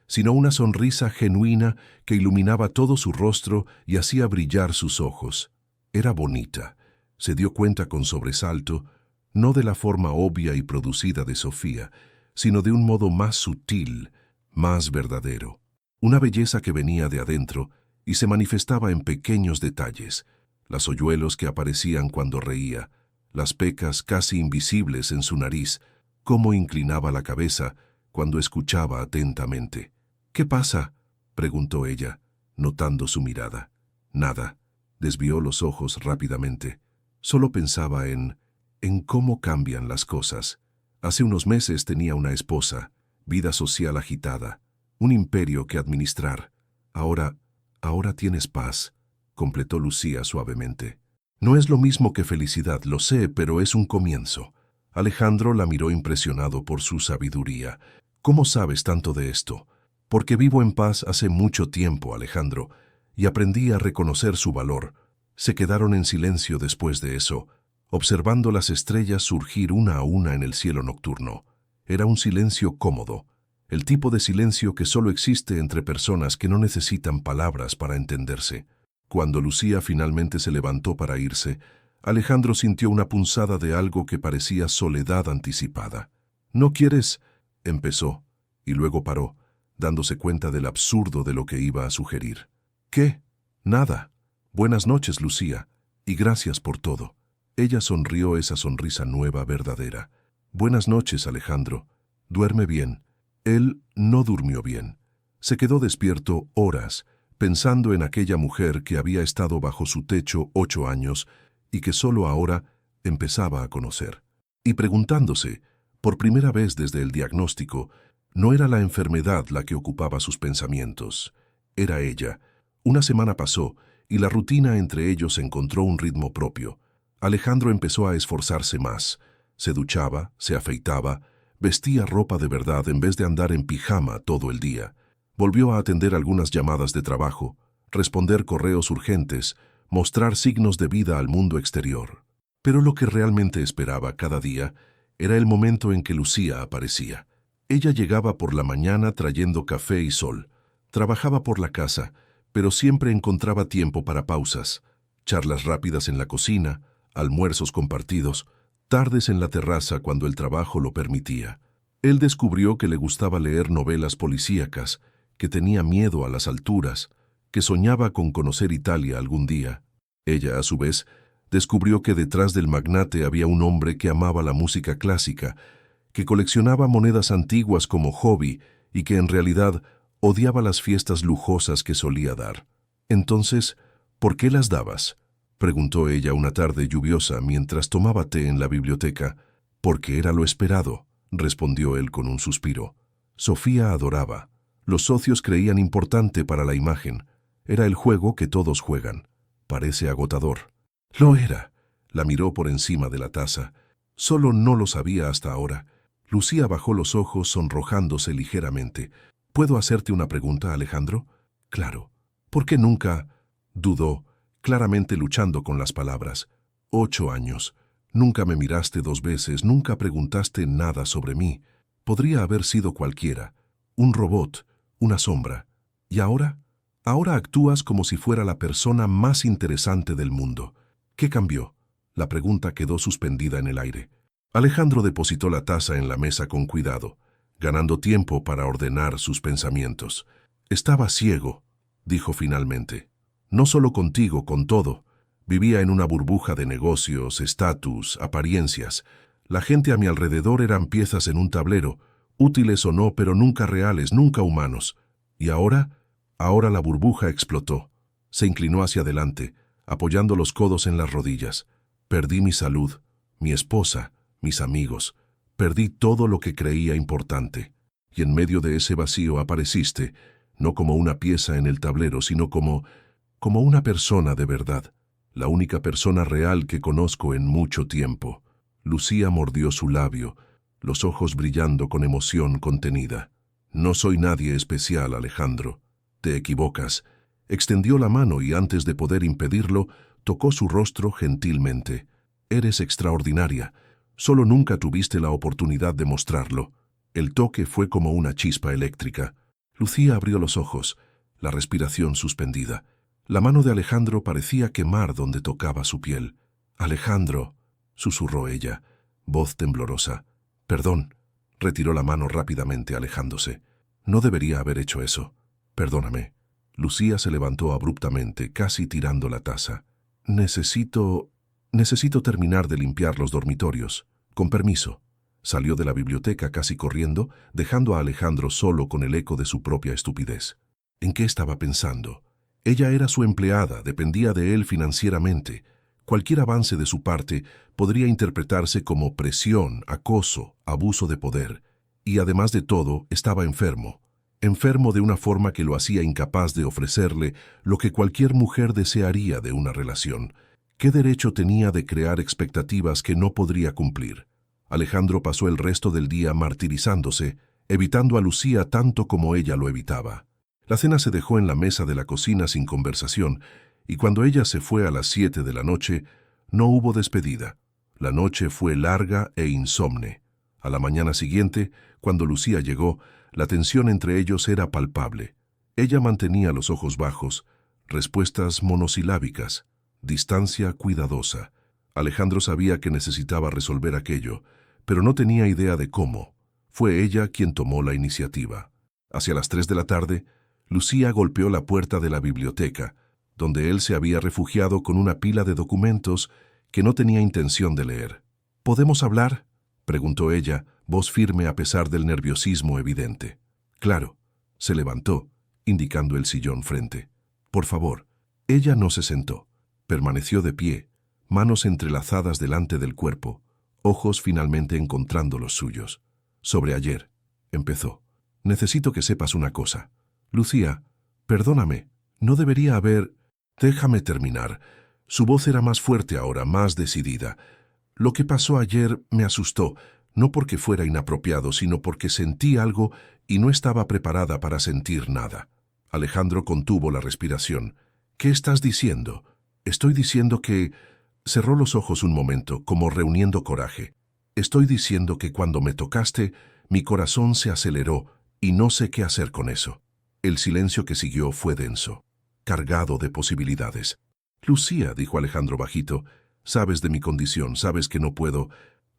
sino una sonrisa genuina que iluminaba todo su rostro y hacía brillar sus ojos. Era bonita. Se dio cuenta con sobresalto, no de la forma obvia y producida de Sofía, sino de un modo más sutil, más verdadero. Una belleza que venía de adentro y se manifestaba en pequeños detalles, los hoyuelos que aparecían cuando reía, las pecas casi invisibles en su nariz, cómo inclinaba la cabeza cuando escuchaba atentamente. «¿Qué pasa?», preguntó ella, notando su mirada. «Nada», desvió los ojos rápidamente. Solo pensaba en cómo cambian las cosas. Hace unos meses tenía una esposa, vida social agitada, un imperio que administrar. Ahora tienes paz», completó Lucía suavemente. «No es lo mismo que felicidad, lo sé, pero es un comienzo». Alejandro la miró impresionado por su sabiduría. «¿Cómo sabes tanto de esto?» «Porque vivo en paz hace mucho tiempo, Alejandro, y aprendí a reconocer su valor». Se quedaron en silencio después de eso, observando las estrellas surgir una a una en el cielo nocturno. Era un silencio cómodo, el tipo de silencio que solo existe entre personas que no necesitan palabras para entenderse. Cuando Lucía finalmente se levantó para irse, Alejandro sintió una punzada de algo que parecía soledad anticipada. «¿No quieres?», empezó, y luego paró, dándose cuenta del absurdo de lo que iba a sugerir. «¿Qué? Nada. Buenas noches, Lucía, y gracias por todo». Ella sonrió esa sonrisa nueva, verdadera. «Buenas noches, Alejandro. ¿Duerme bien?» Él no durmió bien. Se quedó despierto horas, pensando en aquella mujer que había estado bajo su techo 8 años y que solo ahora empezaba a conocer. Y preguntándose, por primera vez desde el diagnóstico, no era la enfermedad la que ocupaba sus pensamientos, era ella. Una semana pasó y la rutina entre ellos encontró un ritmo propio. Alejandro empezó a esforzarse más. Se duchaba, se afeitaba, vestía ropa de verdad en vez de andar en pijama todo el día. Volvió a atender algunas llamadas de trabajo, responder correos urgentes, mostrar signos de vida al mundo exterior. Pero lo que realmente esperaba cada día era el momento en que Lucía aparecía. Ella llegaba por la mañana trayendo café y sol. Trabajaba por la casa, pero siempre encontraba tiempo para pausas, charlas rápidas en la cocina, almuerzos compartidos, tardes en la terraza cuando el trabajo lo permitía. Él descubrió que le gustaba leer novelas policíacas, que tenía miedo a las alturas, que soñaba con conocer Italia algún día. Ella, a su vez, descubrió que detrás del magnate había un hombre que amaba la música clásica, que coleccionaba monedas antiguas como hobby y que en realidad odiaba las fiestas lujosas que solía dar. Entonces, ¿por qué las dabas?, preguntó ella una tarde lluviosa mientras tomaba té en la biblioteca. Porque era lo esperado, respondió él con un suspiro. Sofía adoraba. Los socios creían importante para la imagen. Era el juego que todos juegan. Parece agotador. Lo era. La miró por encima de la taza. Solo no lo sabía hasta ahora. Lucía bajó los ojos sonrojándose ligeramente. ¿Puedo hacerte una pregunta, Alejandro? Claro. ¿Por qué nunca? Dudó, claramente luchando con las palabras. 8 años. Nunca me miraste 2 veces, nunca preguntaste nada sobre mí. Podría haber sido cualquiera. Un robot, una sombra. ¿Y ahora? Ahora actúas como si fuera la persona más interesante del mundo. ¿Qué cambió? La pregunta quedó suspendida en el aire. Alejandro depositó la taza en la mesa con cuidado, ganando tiempo para ordenar sus pensamientos. Estaba ciego, dijo finalmente. No solo contigo, con todo. Vivía en una burbuja de negocios, estatus, apariencias. La gente a mi alrededor eran piezas en un tablero, útiles o no, pero nunca reales, nunca humanos. ¿Y ahora? Ahora la burbuja explotó. Se inclinó hacia adelante, apoyando los codos en las rodillas. Perdí mi salud, mi esposa, mis amigos. Perdí todo lo que creía importante. Y en medio de ese vacío apareciste, no como una pieza en el tablero, sino como una persona de verdad, la única persona real que conozco en mucho tiempo. Lucía mordió su labio, los ojos brillando con emoción contenida. No soy nadie especial, Alejandro. Te equivocas. Extendió la mano y antes de poder impedirlo, tocó su rostro gentilmente. Eres extraordinaria. Solo nunca tuviste la oportunidad de mostrarlo. El toque fue como una chispa eléctrica. Lucía abrió los ojos, la respiración suspendida. La mano de Alejandro parecía quemar donde tocaba su piel. «Alejandro», susurró ella, voz temblorosa. «Perdón», retiró la mano rápidamente alejándose. «No debería haber hecho eso. Perdóname». Lucía se levantó abruptamente, casi tirando la taza. Necesito terminar de limpiar los dormitorios. Con permiso». Salió de la biblioteca casi corriendo, dejando a Alejandro solo con el eco de su propia estupidez. ¿En qué estaba pensando? Ella era su empleada, dependía de él financieramente. Cualquier avance de su parte podría interpretarse como presión, acoso, abuso de poder. Y además de todo, estaba enfermo. Enfermo de una forma que lo hacía incapaz de ofrecerle lo que cualquier mujer desearía de una relación. ¿Qué derecho tenía de crear expectativas que no podría cumplir? Alejandro pasó el resto del día martirizándose, evitando a Lucía tanto como ella lo evitaba. La cena se dejó en la mesa de la cocina sin conversación, y cuando ella se fue a las 7 de la noche, no hubo despedida. La noche fue larga e insomne. A la mañana siguiente, cuando Lucía llegó, la tensión entre ellos era palpable. Ella mantenía los ojos bajos, respuestas monosilábicas, distancia cuidadosa. Alejandro sabía que necesitaba resolver aquello, pero no tenía idea de cómo. Fue ella quien tomó la iniciativa. Hacia las 3 de la tarde, Lucía golpeó la puerta de la biblioteca, donde él se había refugiado con una pila de documentos que no tenía intención de leer. ¿Podemos hablar?, preguntó ella, voz firme a pesar del nerviosismo evidente. Claro. Se levantó, indicando el sillón frente. Por favor. Ella no se sentó. Permaneció de pie, manos entrelazadas delante del cuerpo, ojos finalmente encontrando los suyos. Sobre ayer, empezó. Necesito que sepas una cosa. Lucía, perdóname, no debería haber... Déjame terminar. Su voz era más fuerte ahora, más decidida. Lo que pasó ayer me asustó, no porque fuera inapropiado, sino porque sentí algo y no estaba preparada para sentir nada. Alejandro contuvo la respiración. ¿Qué estás diciendo? Estoy diciendo que... Cerró los ojos un momento, como reuniendo coraje. Estoy diciendo que cuando me tocaste, mi corazón se aceleró y no sé qué hacer con eso. El silencio que siguió fue denso, cargado de posibilidades. Lucía, dijo Alejandro bajito, sabes de mi condición, sabes que no puedo...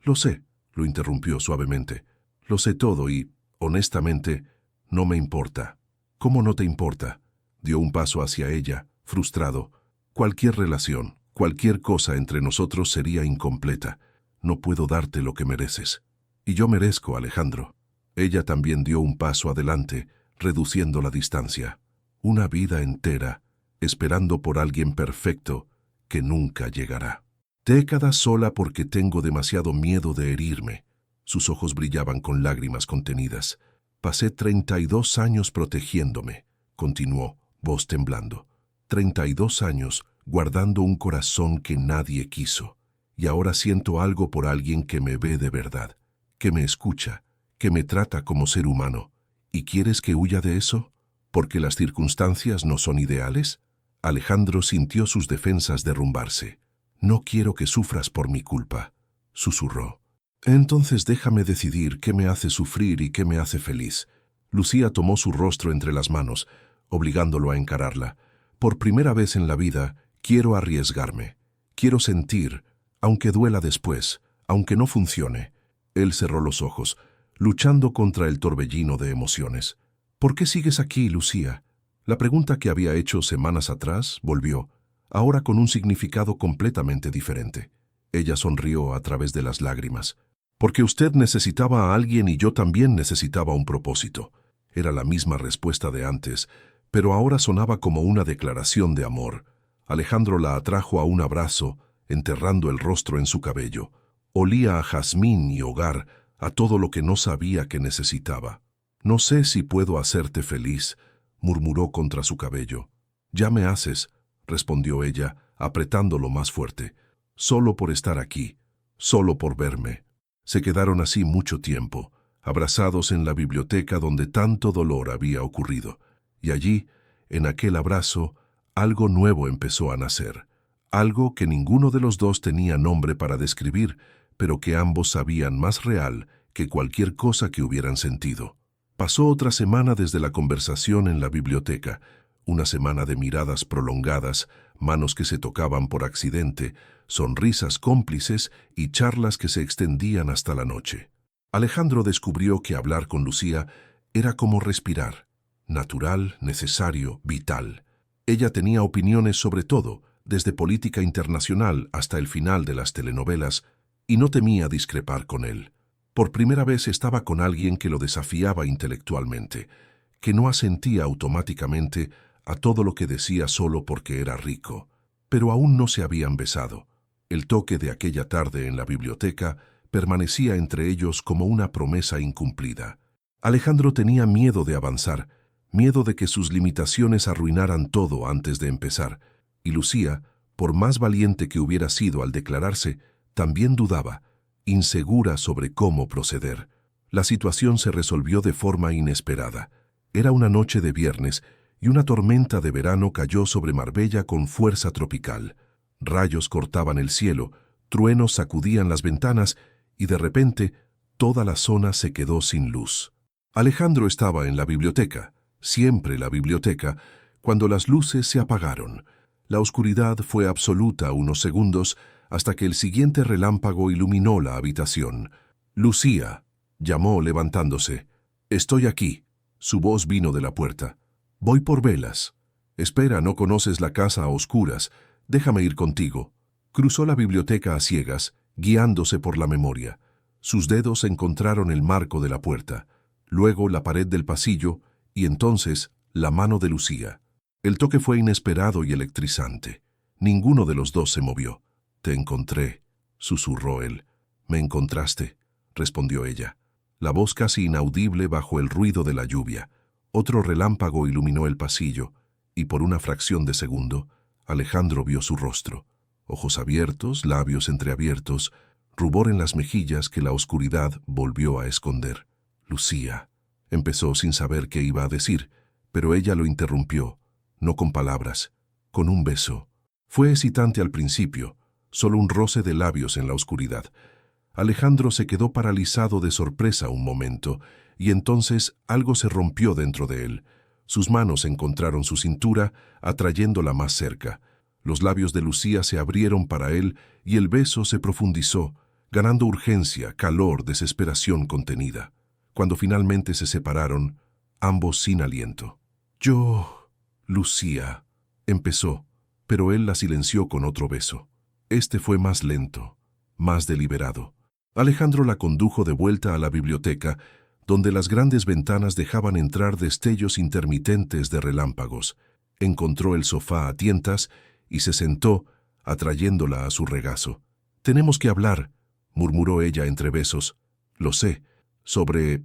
Lo sé, lo interrumpió suavemente. Lo sé todo y, honestamente, no me importa. ¿Cómo no te importa? Dio un paso hacia ella, frustrado. Cualquier relación, cualquier cosa entre nosotros sería incompleta. No puedo darte lo que mereces. Y yo merezco, Alejandro. Ella también dio un paso adelante, reduciendo la distancia. Una vida entera, esperando por alguien perfecto que nunca llegará. Décadas sola porque tengo demasiado miedo de herirme. Sus ojos brillaban con lágrimas contenidas. Pasé 32 años protegiéndome, continuó, voz temblando. 32 años guardando un corazón que nadie quiso. Y ahora siento algo por alguien que me ve de verdad, que me escucha, que me trata como ser humano. ¿Y quieres que huya de eso? ¿Porque las circunstancias no son ideales? Alejandro sintió sus defensas derrumbarse. No quiero que sufras por mi culpa, susurró. Entonces déjame decidir qué me hace sufrir y qué me hace feliz. Lucía tomó su rostro entre las manos, obligándolo a encararla. Por primera vez en la vida, quiero arriesgarme. Quiero sentir, aunque duela después, aunque no funcione. Él cerró los ojos, luchando contra el torbellino de emociones. ¿Por qué sigues aquí, Lucía? La pregunta que había hecho semanas atrás volvió, ahora con un significado completamente diferente. Ella sonrió a través de las lágrimas. Porque usted necesitaba a alguien y yo también necesitaba un propósito. Era la misma respuesta de antes, pero ahora sonaba como una declaración de amor. Alejandro la atrajo a un abrazo, enterrando el rostro en su cabello. Olía a jazmín y hogar, a todo lo que no sabía que necesitaba. No sé si puedo hacerte feliz, murmuró contra su cabello. Ya me haces, respondió ella, apretándolo más fuerte. Solo por estar aquí, solo por verme. Se quedaron así mucho tiempo, abrazados en la biblioteca donde tanto dolor había ocurrido. Y allí, en aquel abrazo, algo nuevo empezó a nacer. Algo que ninguno de los dos tenía nombre para describir, pero que ambos sabían más real que cualquier cosa que hubieran sentido. Pasó otra semana desde la conversación en la biblioteca, una semana de miradas prolongadas, manos que se tocaban por accidente, sonrisas cómplices y charlas que se extendían hasta la noche. Alejandro descubrió que hablar con Lucía era como respirar, natural, necesario, vital. Ella tenía opiniones sobre todo, desde política internacional hasta el final de las telenovelas, y no temía discrepar con él. Por primera vez estaba con alguien que lo desafiaba intelectualmente, que no asentía automáticamente a todo lo que decía solo porque era rico. Pero aún no se habían besado. El toque de aquella tarde en la biblioteca permanecía entre ellos como una promesa incumplida. Alejandro tenía miedo de avanzar, miedo de que sus limitaciones arruinaran todo antes de empezar, y Lucía, por más valiente que hubiera sido al declararse, también dudaba, insegura sobre cómo proceder. La situación se resolvió de forma inesperada. Era una noche de viernes y una tormenta de verano cayó sobre Marbella con fuerza tropical. Rayos cortaban el cielo, truenos sacudían las ventanas y de repente toda la zona se quedó sin luz. Alejandro estaba en la biblioteca, siempre la biblioteca, cuando las luces se apagaron. La oscuridad fue absoluta unos segundos hasta que el siguiente relámpago iluminó la habitación. «Lucía», llamó levantándose. «Estoy aquí». Su voz vino de la puerta. «Voy por velas». «Espera, no conoces la casa a oscuras. Déjame ir contigo». Cruzó la biblioteca a ciegas, guiándose por la memoria. Sus dedos encontraron el marco de la puerta, luego la pared del pasillo y entonces la mano de Lucía. El toque fue inesperado y electrizante. Ninguno de los dos se movió. «Te encontré», susurró él. «Me encontraste», respondió ella. La voz casi inaudible bajo el ruido de la lluvia. Otro relámpago iluminó el pasillo, y por una fracción de segundo, Alejandro vio su rostro. Ojos abiertos, labios entreabiertos, rubor en las mejillas que la oscuridad volvió a esconder. «Lucía», empezó sin saber qué iba a decir, pero ella lo interrumpió, no con palabras, con un beso. Fue excitante al principio, solo un roce de labios en la oscuridad. Alejandro se quedó paralizado de sorpresa un momento, y entonces algo se rompió dentro de él. Sus manos encontraron su cintura, atrayéndola más cerca. Los labios de Lucía se abrieron para él y el beso se profundizó, ganando urgencia, calor, desesperación contenida. Cuando finalmente se separaron, ambos sin aliento. «Yo, Lucía», empezó, pero él la silenció con otro beso. Este fue más lento, más deliberado. Alejandro la condujo de vuelta a la biblioteca, donde las grandes ventanas dejaban entrar destellos intermitentes de relámpagos. Encontró el sofá a tientas y se sentó, atrayéndola a su regazo. «Tenemos que hablar», murmuró ella entre besos. «Lo sé. Sobre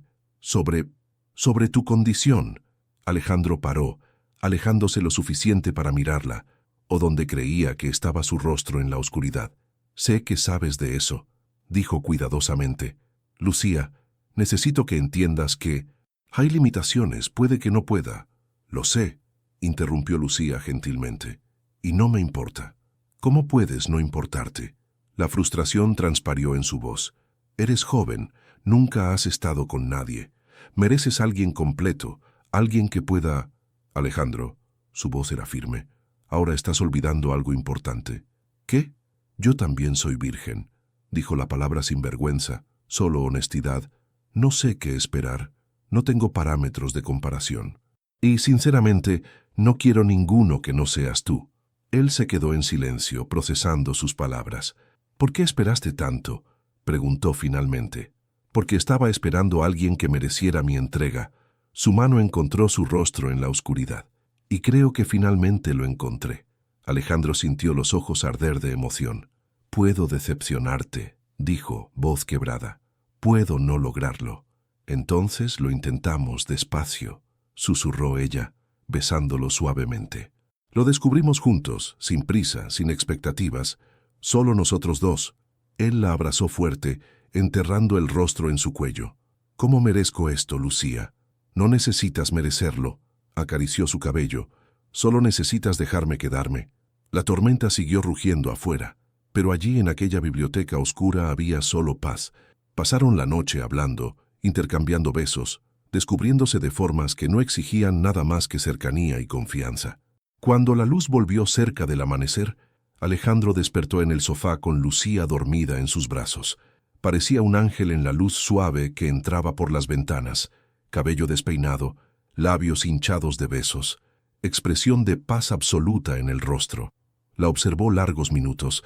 tu condición». Alejandro paró, alejándose lo suficiente para mirarla, o donde creía que estaba su rostro en la oscuridad. «Sé que sabes de eso», dijo cuidadosamente. «Lucía, necesito que entiendas que hay limitaciones, puede que no pueda». «Lo sé», interrumpió Lucía gentilmente. «Y no me importa». «¿Cómo puedes no importarte?». La frustración transparió en su voz. «Eres joven, nunca has estado con nadie. Mereces alguien completo, alguien que pueda...». «Alejandro», su voz era firme, «ahora estás olvidando algo importante». «¿Qué?». «Yo también soy virgen», dijo la palabra sin vergüenza, solo honestidad. «No sé qué esperar, no tengo parámetros de comparación. Y, sinceramente, no quiero ninguno que no seas tú». Él se quedó en silencio, procesando sus palabras. «¿Por qué esperaste tanto?», preguntó finalmente. «Porque estaba esperando a alguien que mereciera mi entrega». Su mano encontró su rostro en la oscuridad. «Y creo que finalmente lo encontré». Alejandro sintió los ojos arder de emoción. «Puedo decepcionarte», dijo, voz quebrada. «Puedo no lograrlo». «Entonces lo intentamos despacio», susurró ella, besándolo suavemente. «Lo descubrimos juntos, sin prisa, sin expectativas, solo nosotros dos». Él la abrazó fuerte, enterrando el rostro en su cuello. «¿Cómo merezco esto, Lucía?». «No necesitas merecerlo», acarició su cabello. «Solo necesitas dejarme quedarme». La tormenta siguió rugiendo afuera, pero allí en aquella biblioteca oscura había solo paz. Pasaron la noche hablando, intercambiando besos, descubriéndose de formas que no exigían nada más que cercanía y confianza. Cuando la luz volvió cerca del amanecer, Alejandro despertó en el sofá con Lucía dormida en sus brazos. Parecía un ángel en la luz suave que entraba por las ventanas, cabello despeinado, labios hinchados de besos, expresión de paz absoluta en el rostro. La observó largos minutos,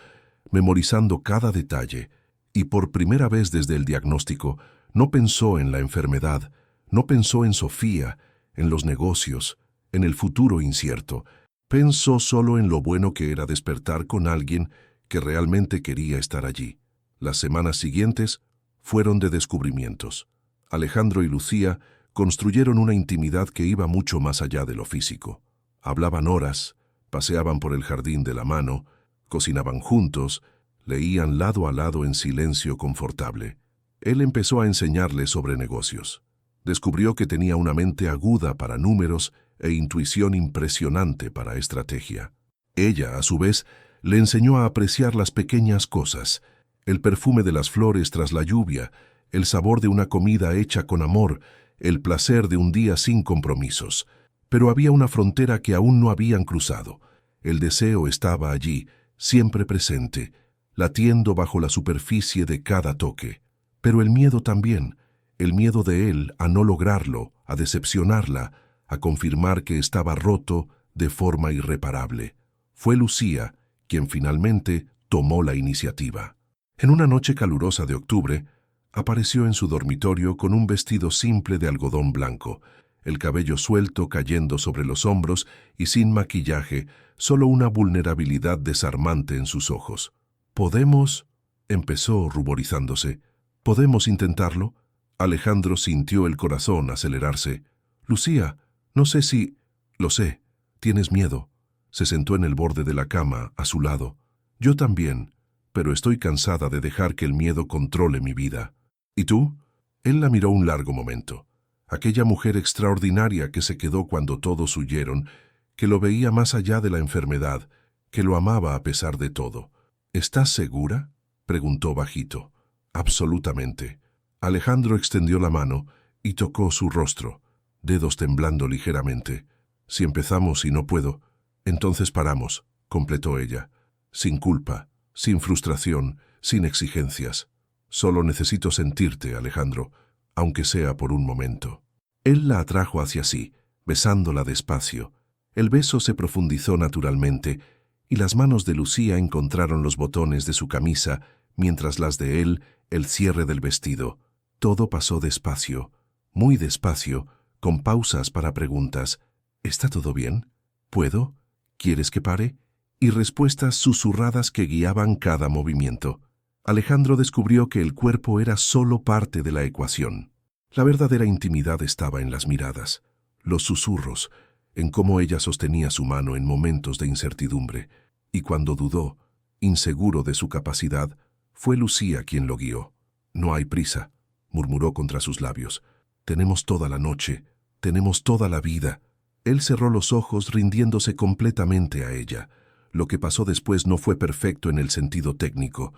memorizando cada detalle, y por primera vez desde el diagnóstico no pensó en la enfermedad, no pensó en Sofía, en los negocios, en el futuro incierto. Pensó solo en lo bueno que era despertar con alguien que realmente quería estar allí. Las semanas siguientes fueron de descubrimientos. Alejandro y Lucía construyeron una intimidad que iba mucho más allá de lo físico. Hablaban horas, paseaban por el jardín de la mano, cocinaban juntos, leían lado a lado en silencio confortable. Él empezó a enseñarle sobre negocios. Descubrió que tenía una mente aguda para números e intuición impresionante para estrategia. Ella, a su vez, le enseñó a apreciar las pequeñas cosas, el perfume de las flores tras la lluvia, el sabor de una comida hecha con amor, el placer de un día sin compromisos. Pero había una frontera que aún no habían cruzado. El deseo estaba allí, siempre presente, latiendo bajo la superficie de cada toque. Pero el miedo también, el miedo de él a no lograrlo, a decepcionarla, a confirmar que estaba roto de forma irreparable. Fue Lucía quien finalmente tomó la iniciativa. En una noche calurosa de octubre, apareció en su dormitorio con un vestido simple de algodón blanco, el cabello suelto cayendo sobre los hombros y sin maquillaje, solo una vulnerabilidad desarmante en sus ojos. «¿Podemos?», empezó ruborizándose. «¿Podemos intentarlo?». Alejandro sintió el corazón acelerarse. «Lucía, no sé si...». «Lo sé, tienes miedo». Se sentó en el borde de la cama, a su lado. «Yo también, pero estoy cansada de dejar que el miedo controle mi vida». «¿Y tú?». Él la miró un largo momento. Aquella mujer extraordinaria que se quedó cuando todos huyeron, que lo veía más allá de la enfermedad, que lo amaba a pesar de todo. «¿Estás segura?», preguntó bajito. «Absolutamente». Alejandro extendió la mano y tocó su rostro, dedos temblando ligeramente. «Si empezamos y no puedo, entonces paramos», completó ella. «Sin culpa, sin frustración, sin exigencias. Solo necesito sentirte, Alejandro, aunque sea por un momento». Él la atrajo hacia sí, besándola despacio. El beso se profundizó naturalmente, y las manos de Lucía encontraron los botones de su camisa, mientras las de él el cierre del vestido. Todo pasó despacio, muy despacio, con pausas para preguntas. «¿Está todo bien? ¿Puedo? ¿Quieres que pare?», y respuestas susurradas que guiaban cada movimiento. Alejandro descubrió que el cuerpo era solo parte de la ecuación. La verdadera intimidad estaba en las miradas, los susurros, en cómo ella sostenía su mano en momentos de incertidumbre, y cuando dudó, inseguro de su capacidad, fue Lucía quien lo guió. «No hay prisa», murmuró contra sus labios. «Tenemos toda la noche, tenemos toda la vida». Él cerró los ojos rindiéndose completamente a ella. Lo que pasó después no fue perfecto en el sentido técnico.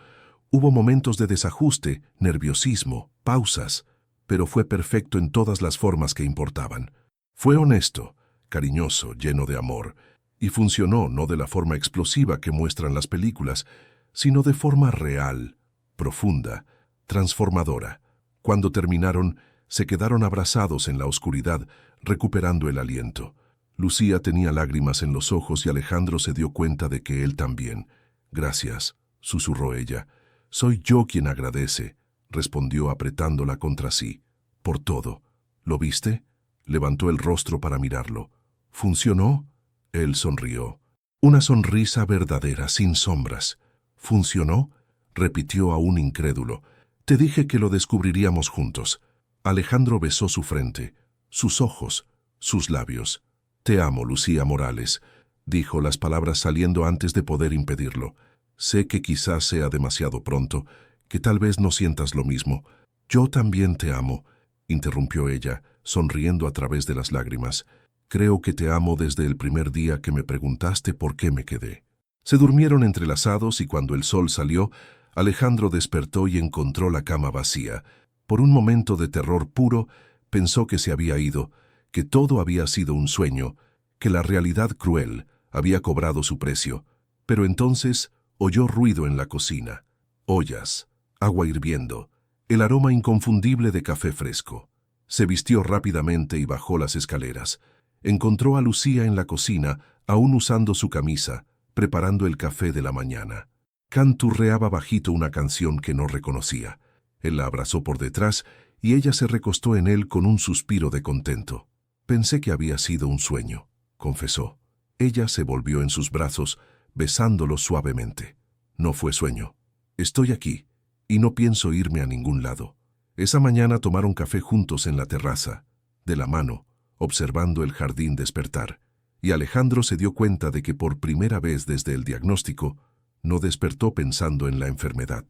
Hubo momentos de desajuste, nerviosismo, pausas, pero fue perfecto en todas las formas que importaban. Fue honesto, cariñoso, lleno de amor, y funcionó no de la forma explosiva que muestran las películas, sino de forma real, profunda, transformadora. Cuando terminaron, se quedaron abrazados en la oscuridad, recuperando el aliento. Lucía tenía lágrimas en los ojos y Alejandro se dio cuenta de que él también. «Gracias», susurró ella. «Soy yo quien agradece», respondió apretándola contra sí. «Por todo». «¿Lo viste?». Levantó el rostro para mirarlo. «¿Funcionó?». Él sonrió. Una sonrisa verdadera, sin sombras. «¿Funcionó?», repitió aún incrédulo. «Te dije que lo descubriríamos juntos». Alejandro besó su frente, sus ojos, sus labios. «Te amo, Lucía Morales», dijo, las palabras saliendo antes de poder impedirlo. «Sé que quizás sea demasiado pronto, que tal vez no sientas lo mismo». «Yo también te amo», interrumpió ella, sonriendo a través de las lágrimas. «Creo que te amo desde el primer día que me preguntaste por qué me quedé». Se durmieron entrelazados y cuando el sol salió, Alejandro despertó y encontró la cama vacía. Por un momento de terror puro, pensó que se había ido, que todo había sido un sueño, que la realidad cruel había cobrado su precio. Pero entonces oyó ruido en la cocina. Ollas, agua hirviendo, el aroma inconfundible de café fresco. Se vistió rápidamente y bajó las escaleras. Encontró a Lucía en la cocina, aún usando su camisa, preparando el café de la mañana. Canturreaba bajito una canción que no reconocía. Él la abrazó por detrás y ella se recostó en él con un suspiro de contento. «Pensé que había sido un sueño», confesó. Ella se volvió en sus brazos, besándolo suavemente. «No fue sueño. Estoy aquí, y no pienso irme a ningún lado». Esa mañana tomaron café juntos en la terraza, de la mano, observando el jardín despertar, y Alejandro se dio cuenta de que por primera vez desde el diagnóstico, no despertó pensando en la enfermedad.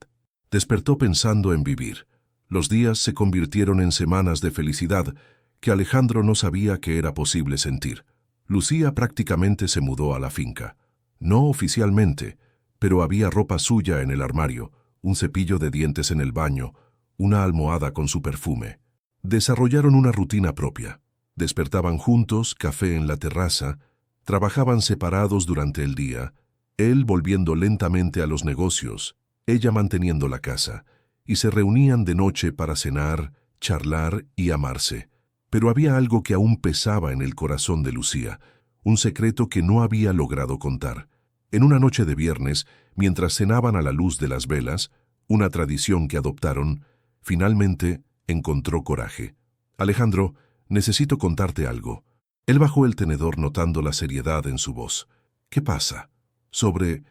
Despertó pensando en vivir. Los días se convirtieron en semanas de felicidad que Alejandro no sabía que era posible sentir. Lucía prácticamente se mudó a la finca. No oficialmente, pero había ropa suya en el armario, un cepillo de dientes en el baño, una almohada con su perfume. Desarrollaron una rutina propia. Despertaban juntos, café en la terraza, trabajaban separados durante el día, él volviendo lentamente a los negocios, ella manteniendo la casa, y se reunían de noche para cenar, charlar y amarse. Pero había algo que aún pesaba en el corazón de Lucía, un secreto que no había logrado contar. En una noche de viernes, mientras cenaban a la luz de las velas, una tradición que adoptaron, finalmente encontró coraje. Alejandro, necesito contarte algo. Él bajó el tenedor notando la seriedad en su voz. ¿Qué pasa? Sobre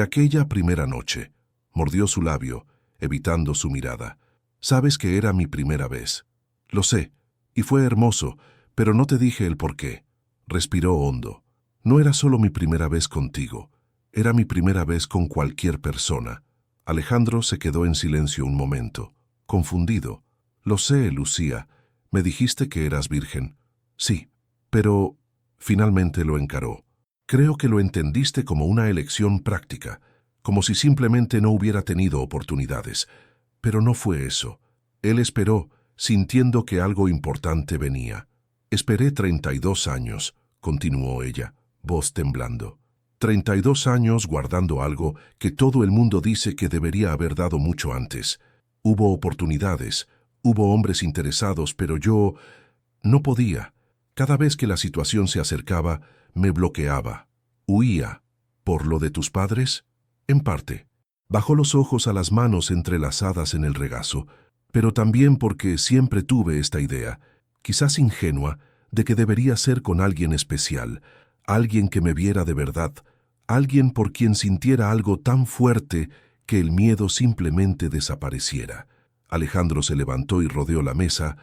aquella primera noche. Mordió su labio, evitando su mirada. Sabes que era mi primera vez. Lo sé, y fue hermoso, pero no te dije el por qué. Respiró hondo. No era solo mi primera vez contigo, era mi primera vez con cualquier persona. Alejandro se quedó en silencio un momento, confundido. Lo sé, Lucía, me dijiste que eras virgen. Sí, pero finalmente lo encaró. Creo que lo entendiste como una elección práctica, como si simplemente no hubiera tenido oportunidades. Pero no fue eso. Él esperó, sintiendo que algo importante venía. Esperé 32 años, continuó ella, voz temblando. 32 años guardando algo que todo el mundo dice que debería haber dado mucho antes. Hubo oportunidades, hubo hombres interesados, pero yo no podía. Cada vez que la situación se acercaba, me bloqueaba. Huía. ¿Por lo de tus padres? En parte. Bajó los ojos a las manos entrelazadas en el regazo, pero también porque siempre tuve esta idea, quizás ingenua, de que debería ser con alguien especial, alguien que me viera de verdad, alguien por quien sintiera algo tan fuerte que el miedo simplemente desapareciera. Alejandro se levantó y rodeó la mesa,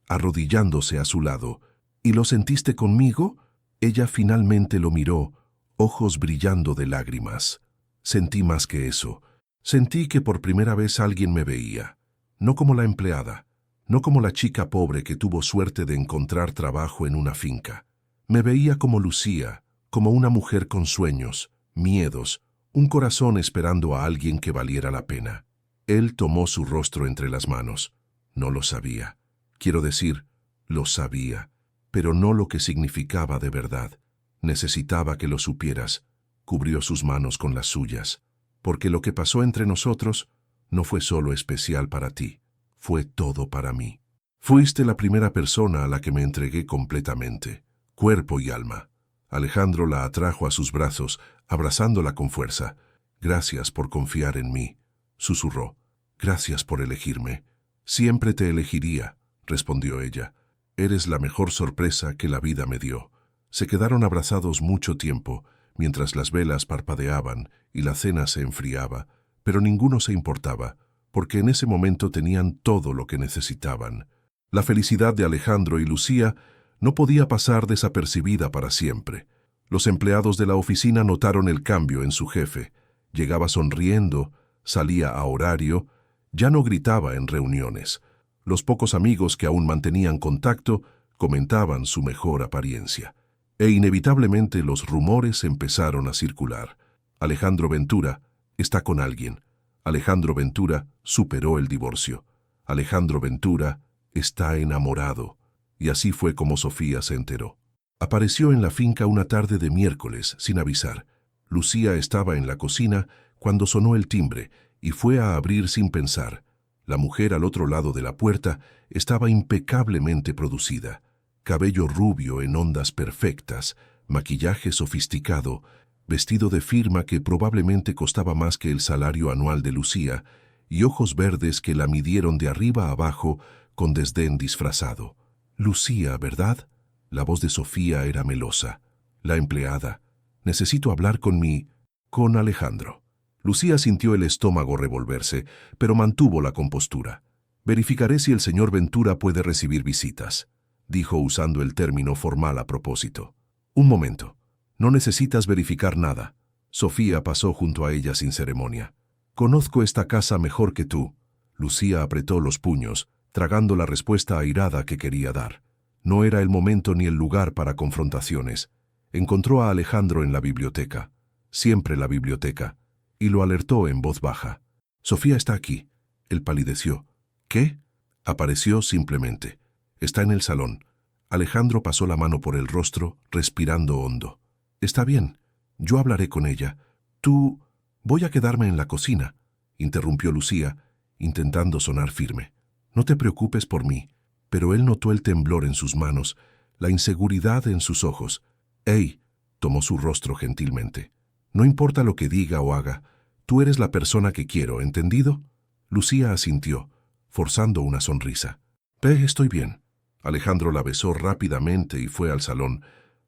arrodillándose a su lado. ¿Y lo sentiste conmigo? Ella finalmente lo miró, ojos brillando de lágrimas. Sentí más que eso. Sentí que por primera vez alguien me veía. No como la empleada, no como la chica pobre que tuvo suerte de encontrar trabajo en una finca. Me veía como Lucía, como una mujer con sueños, miedos, un corazón esperando a alguien que valiera la pena. Él tomó su rostro entre las manos. No lo sabía. Quiero decir, lo sabía, pero no lo que significaba de verdad. Necesitaba que lo supieras. Cubrió sus manos con las suyas. Porque lo que pasó entre nosotros no fue solo especial para ti, fue todo para mí. Fuiste la primera persona a la que me entregué completamente, cuerpo y alma. Alejandro la atrajo a sus brazos, abrazándola con fuerza. Gracias por confiar en mí, susurró. Gracias por elegirme. Siempre te elegiría, respondió ella. Eres la mejor sorpresa que la vida me dio. Se quedaron abrazados mucho tiempo, mientras las velas parpadeaban y la cena se enfriaba, pero ninguno se importaba, porque en ese momento tenían todo lo que necesitaban. La felicidad de Alejandro y Lucía no podía pasar desapercibida para siempre. Los empleados de la oficina notaron el cambio en su jefe. Llegaba sonriendo, salía a horario, ya no gritaba en reuniones. Los pocos amigos que aún mantenían contacto comentaban su mejor apariencia. E inevitablemente los rumores empezaron a circular. Alejandro Ventura está con alguien. Alejandro Ventura superó el divorcio. Alejandro Ventura está enamorado. Y así fue como Sofía se enteró. Apareció en la finca una tarde de miércoles, sin avisar. Lucía estaba en la cocina cuando sonó el timbre y fue a abrir sin pensar. La mujer al otro lado de la puerta estaba impecablemente producida. Cabello rubio en ondas perfectas, maquillaje sofisticado, vestido de firma que probablemente costaba más que el salario anual de Lucía, y ojos verdes que la midieron de arriba a abajo con desdén disfrazado. Lucía, ¿verdad? La voz de Sofía era melosa. La empleada. Necesito hablar con Alejandro. Lucía sintió el estómago revolverse, pero mantuvo la compostura. Verificaré si el señor Ventura puede recibir visitas, dijo usando el término formal a propósito. Un momento. No necesitas verificar nada. Sofía pasó junto a ella sin ceremonia. Conozco esta casa mejor que tú. Lucía apretó los puños, tragando la respuesta airada que quería dar. No era el momento ni el lugar para confrontaciones. Encontró a Alejandro en la biblioteca. Siempre la biblioteca. Y lo alertó en voz baja. Sofía está aquí. Él palideció. ¿Qué? Apareció simplemente. Está en el salón. Alejandro pasó la mano por el rostro, respirando hondo. Está bien. Yo hablaré con ella. Tú... Voy a quedarme en la cocina, interrumpió Lucía, intentando sonar firme. No te preocupes por mí. Pero él notó el temblor en sus manos, la inseguridad en sus ojos. «Ey», tomó su rostro gentilmente. No importa lo que diga o haga, tú eres la persona que quiero, ¿entendido? Lucía asintió, forzando una sonrisa. Estoy bien. Alejandro la besó rápidamente y fue al salón,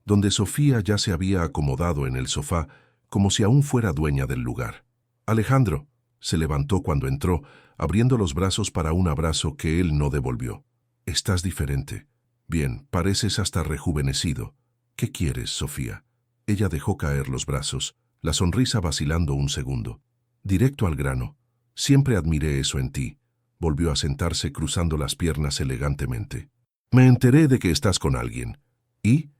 donde Sofía ya se había acomodado en el sofá, como si aún fuera dueña del lugar. Alejandro se levantó cuando entró, abriendo los brazos para un abrazo que él no devolvió. Estás diferente. Bien, pareces hasta rejuvenecido. ¿Qué quieres, Sofía? Ella dejó caer los brazos, la sonrisa vacilando un segundo. Directo al grano. Siempre admiré eso en ti. Volvió a sentarse cruzando las piernas elegantemente. Me enteré de que estás con alguien. Y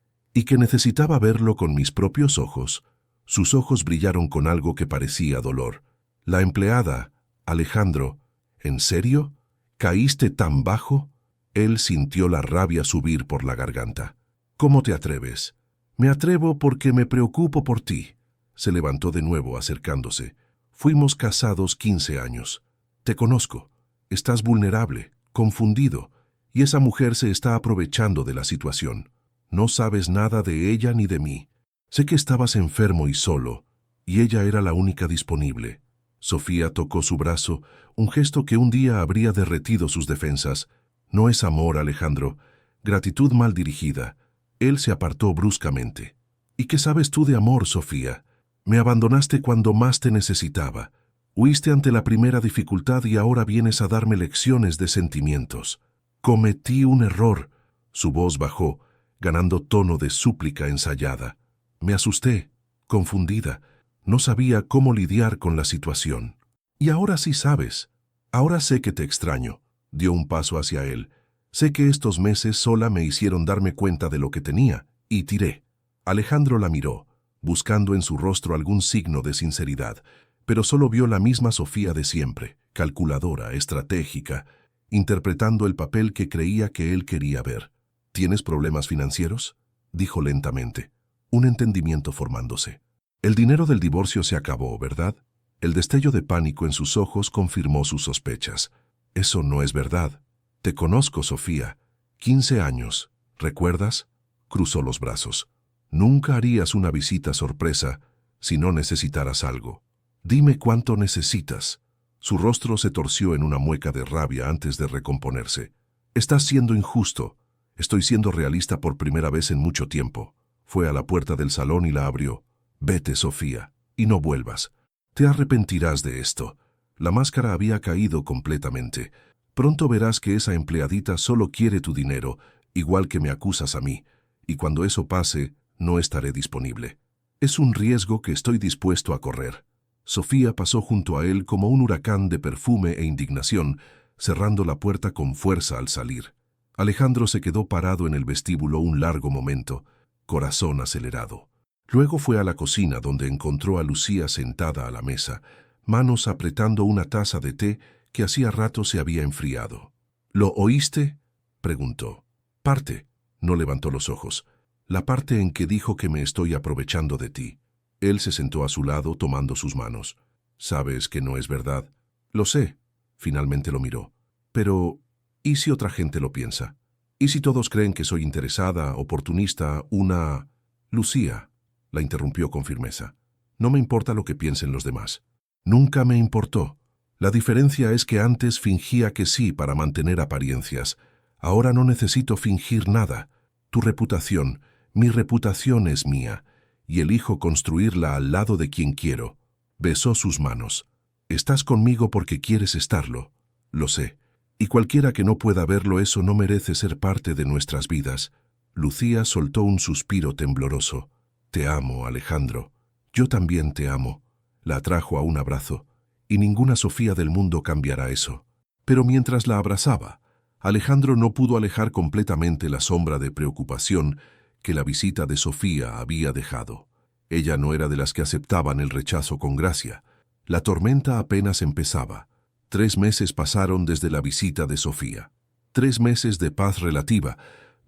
que necesitaba verlo con mis propios ojos. Sus ojos brillaron con algo que parecía dolor. La empleada, Alejandro, ¿en serio? ¿Caíste tan bajo? Él sintió la rabia subir por la garganta. ¿Cómo te atreves? Me atrevo porque me preocupo por ti. Se levantó de nuevo acercándose. Fuimos casados 15 años. Te conozco. Estás vulnerable, confundido, y esa mujer se está aprovechando de la situación. No sabes nada de ella ni de mí. Sé que estabas enfermo y solo, y ella era la única disponible. Sofía tocó su brazo, un gesto que un día habría derretido sus defensas. No es amor, Alejandro. Gratitud mal dirigida. Él se apartó bruscamente. ¿Y qué sabes tú de amor, Sofía? Me abandonaste cuando más te necesitaba. Huiste ante la primera dificultad y ahora vienes a darme lecciones de sentimientos. Cometí un error. Su voz bajó, ganando tono de súplica ensayada. Me asusté, confundida. No sabía cómo lidiar con la situación. Y ahora sí sabes. Ahora sé que te extraño. Dio un paso hacia él. Sé que estos meses sola me hicieron darme cuenta de lo que tenía, y tiré. Alejandro la miró, buscando en su rostro algún signo de sinceridad, pero solo vio la misma Sofía de siempre, calculadora, estratégica, interpretando el papel que creía que él quería ver. ¿Tienes problemas financieros?, dijo lentamente, un entendimiento formándose. El dinero del divorcio se acabó, ¿verdad? El destello de pánico en sus ojos confirmó sus sospechas. Eso no es verdad. Te conozco, Sofía. 15 años. ¿Recuerdas? Cruzó los brazos. Nunca harías una visita sorpresa si no necesitaras algo. Dime cuánto necesitas. Su rostro se torció en una mueca de rabia antes de recomponerse. Estás siendo injusto. Estoy siendo realista por primera vez en mucho tiempo. Fue a la puerta del salón y la abrió. Vete, Sofía, y no vuelvas. Te arrepentirás de esto. La máscara había caído completamente. Pronto verás que esa empleadita solo quiere tu dinero, igual que me acusas a mí, y cuando eso pase, no estaré disponible. Es un riesgo que estoy dispuesto a correr. Sofía pasó junto a él como un huracán de perfume e indignación, cerrando la puerta con fuerza al salir. Alejandro se quedó parado en el vestíbulo un largo momento, corazón acelerado. Luego fue a la cocina donde encontró a Lucía sentada a la mesa, manos apretando una taza de té que hacía rato se había enfriado. ¿Lo oíste?, preguntó. Parte. No levantó los ojos. La parte en que dijo que me estoy aprovechando de ti. Él se sentó a su lado tomando sus manos. Sabes que no es verdad. Lo sé. Finalmente lo miró. Pero, ¿y si otra gente lo piensa? ¿Y si todos creen que soy interesada, oportunista, una... Lucía, la interrumpió con firmeza. No me importa lo que piensen los demás. Nunca me importó. La diferencia es que antes fingía que sí para mantener apariencias. Ahora no necesito fingir nada. Tu reputación, mi reputación es mía, y elijo construirla al lado de quien quiero. Besó sus manos. Estás conmigo porque quieres estarlo. Lo sé. Y cualquiera que no pueda verlo, eso no merece ser parte de nuestras vidas. Lucía soltó un suspiro tembloroso. Te amo, Alejandro. Yo también te amo. La atrajo a un abrazo, y ninguna Sofía del mundo cambiará eso. Pero mientras la abrazaba, Alejandro no pudo alejar completamente la sombra de preocupación que la visita de Sofía había dejado. Ella no era de las que aceptaban el rechazo con gracia. La tormenta apenas empezaba. 3 meses pasaron desde la visita de Sofía. 3 meses de paz relativa,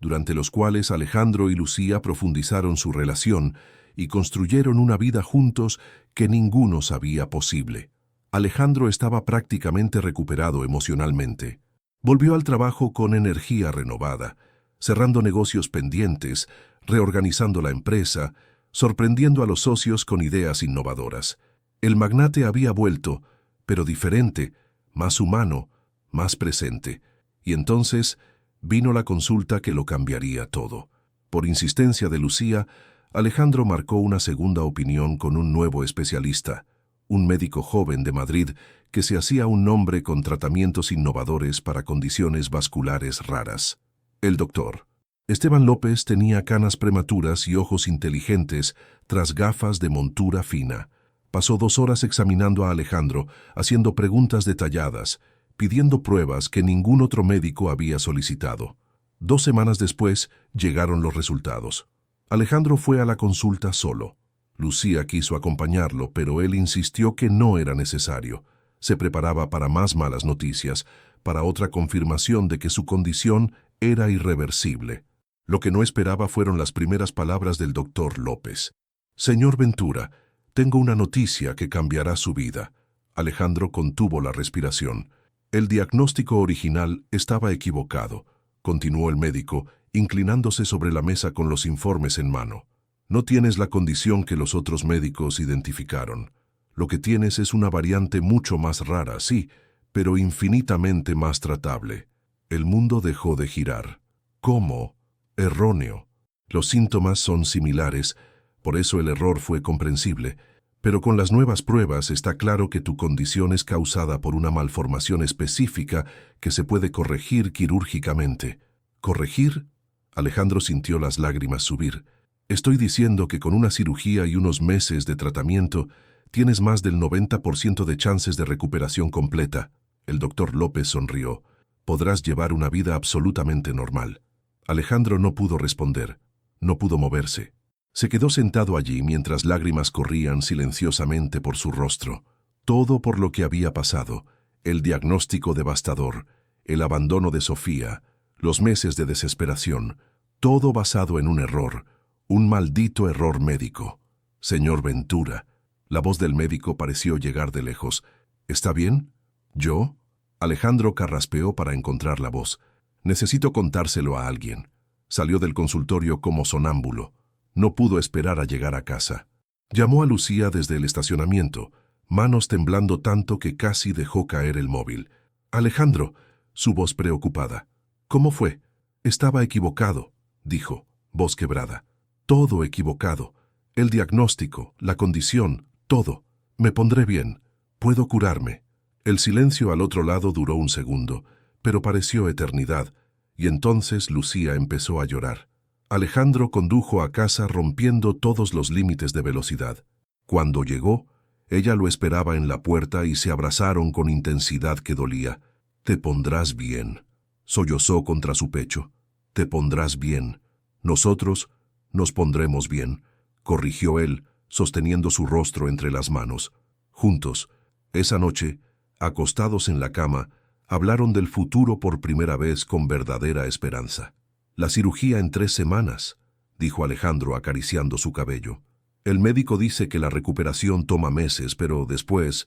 durante los cuales Alejandro y Lucía profundizaron su relación y construyeron una vida juntos que ninguno sabía posible. Alejandro estaba prácticamente recuperado emocionalmente. Volvió al trabajo con energía renovada, cerrando negocios pendientes, reorganizando la empresa, sorprendiendo a los socios con ideas innovadoras. El magnate había vuelto, pero diferente, más humano, más presente. Y entonces vino la consulta que lo cambiaría todo. Por insistencia de Lucía, Alejandro marcó una segunda opinión con un nuevo especialista, un médico joven de Madrid que se hacía un nombre con tratamientos innovadores para condiciones vasculares raras. El doctor Esteban López tenía canas prematuras y ojos inteligentes tras gafas de montura fina. Pasó 2 horas examinando a Alejandro, haciendo preguntas detalladas, pidiendo pruebas que ningún otro médico había solicitado. 2 semanas después llegaron los resultados. Alejandro fue a la consulta solo. Lucía quiso acompañarlo, pero él insistió que no era necesario. Se preparaba para más malas noticias, para otra confirmación de que su condición era irreversible. Lo que no esperaba fueron las primeras palabras del doctor López. «Señor Ventura, tengo una noticia que cambiará su vida». Alejandro contuvo la respiración. El diagnóstico original estaba equivocado, continuó el médico, inclinándose sobre la mesa con los informes en mano. No tienes la condición que los otros médicos identificaron. Lo que tienes es una variante mucho más rara, sí, pero infinitamente más tratable. El mundo dejó de girar. ¿Cómo? Erróneo. Los síntomas son similares, por eso el error fue comprensible, pero con las nuevas pruebas está claro que tu condición es causada por una malformación específica que se puede corregir quirúrgicamente. ¿Corregir? Alejandro sintió las lágrimas subir. Estoy diciendo que con una cirugía y unos meses de tratamiento tienes más del 90% de chances de recuperación completa. El doctor López sonrió. Podrás llevar una vida absolutamente normal. Alejandro no pudo responder, no pudo moverse. Se quedó sentado allí mientras lágrimas corrían silenciosamente por su rostro. Todo por lo que había pasado, el diagnóstico devastador, el abandono de Sofía, los meses de desesperación, todo basado en un error, un maldito error médico. Señor Ventura, la voz del médico pareció llegar de lejos. ¿Está bien? ¿Yo? Alejandro carraspeó para encontrar la voz. Necesito contárselo a alguien. Salió del consultorio como sonámbulo. No pudo esperar a llegar a casa. Llamó a Lucía desde el estacionamiento, manos temblando tanto que casi dejó caer el móvil. «Alejandro», su voz preocupada. «¿Cómo fue?» «Estaba equivocado», dijo, voz quebrada. «Todo equivocado. El diagnóstico, la condición, todo. Me pondré bien. Puedo curarme». El silencio al otro lado duró un segundo, pero pareció eternidad, y entonces Lucía empezó a llorar. Alejandro condujo a casa rompiendo todos los límites de velocidad. Cuando llegó, ella lo esperaba en la puerta y se abrazaron con intensidad que dolía. «Te pondrás bien», sollozó contra su pecho. «Te pondrás bien. Nosotros nos pondremos bien», corrigió él, sosteniendo su rostro entre las manos. Juntos, esa noche, acostados en la cama, hablaron del futuro por primera vez con verdadera esperanza. «La cirugía en 3 semanas», dijo Alejandro acariciando su cabello. «El médico dice que la recuperación toma meses, pero después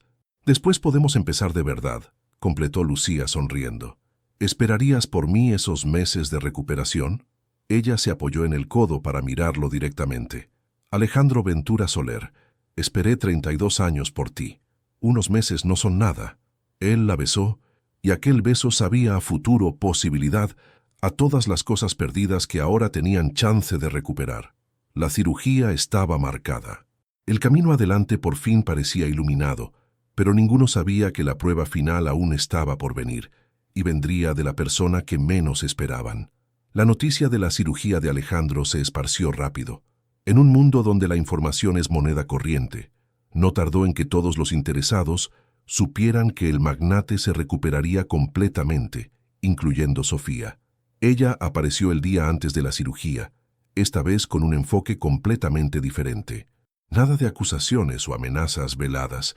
podemos empezar de verdad», completó Lucía sonriendo. «¿Esperarías por mí esos meses de recuperación?» Ella se apoyó en el codo para mirarlo directamente. «Alejandro Ventura Soler, esperé 32 años por ti. Unos meses no son nada». Él la besó, y aquel beso sabía a futuro, posibilidad, a todas las cosas perdidas que ahora tenían chance de recuperar. La cirugía estaba marcada. El camino adelante por fin parecía iluminado, pero ninguno sabía que la prueba final aún estaba por venir, y vendría de la persona que menos esperaban. La noticia de la cirugía de Alejandro se esparció rápido. En un mundo donde la información es moneda corriente, no tardó en que todos los interesados supieran que el magnate se recuperaría completamente, incluyendo Sofía. Ella apareció el día antes de la cirugía, esta vez con un enfoque completamente diferente. Nada de acusaciones o amenazas veladas.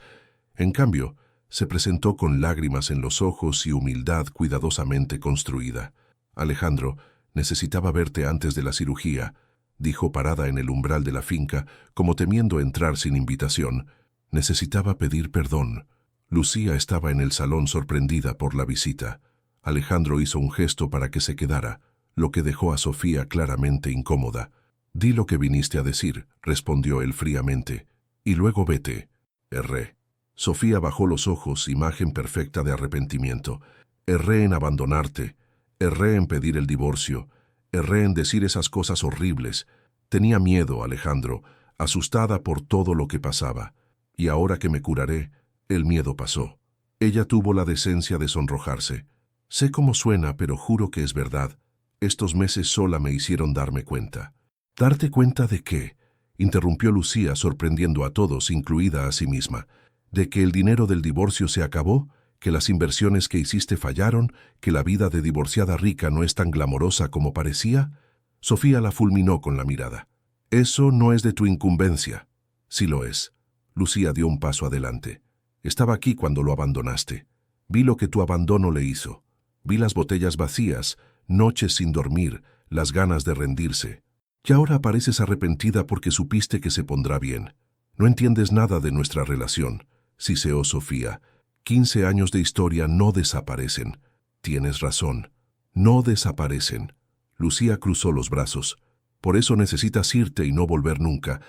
En cambio, se presentó con lágrimas en los ojos y humildad cuidadosamente construida. «Alejandro, necesitaba verte antes de la cirugía», dijo parada en el umbral de la finca, como temiendo entrar sin invitación. «Necesitaba pedir perdón». Lucía estaba en el salón sorprendida por la visita. Alejandro hizo un gesto para que se quedara, lo que dejó a Sofía claramente incómoda. Di lo que viniste a decir, respondió él fríamente, y luego vete. Erré. Sofía bajó los ojos, imagen perfecta de arrepentimiento. Erré en abandonarte, erré en pedir el divorcio, erré en decir esas cosas horribles. Tenía miedo, Alejandro, asustada por todo lo que pasaba. Y ahora que me curaré, el miedo pasó. Ella tuvo la decencia de sonrojarse. Sé cómo suena, pero juro que es verdad. Estos meses sola me hicieron darme cuenta. ¿Darte cuenta de qué? Interrumpió Lucía, sorprendiendo a todos, incluida a sí misma. ¿De que el dinero del divorcio se acabó? ¿Que las inversiones que hiciste fallaron? ¿Que la vida de divorciada rica no es tan glamorosa como parecía? Sofía la fulminó con la mirada. Eso no es de tu incumbencia. Sí lo es. Lucía dio un paso adelante. Estaba aquí cuando lo abandonaste. Vi lo que tu abandono le hizo. Vi las botellas vacías, noches sin dormir, las ganas de rendirse. Y ahora pareces arrepentida porque supiste que se pondrá bien. No entiendes nada de nuestra relación, siseó Sofía. 15 años de historia no desaparecen. Tienes razón. No desaparecen. Lucía cruzó los brazos. Por eso necesitas irte y no volver nunca,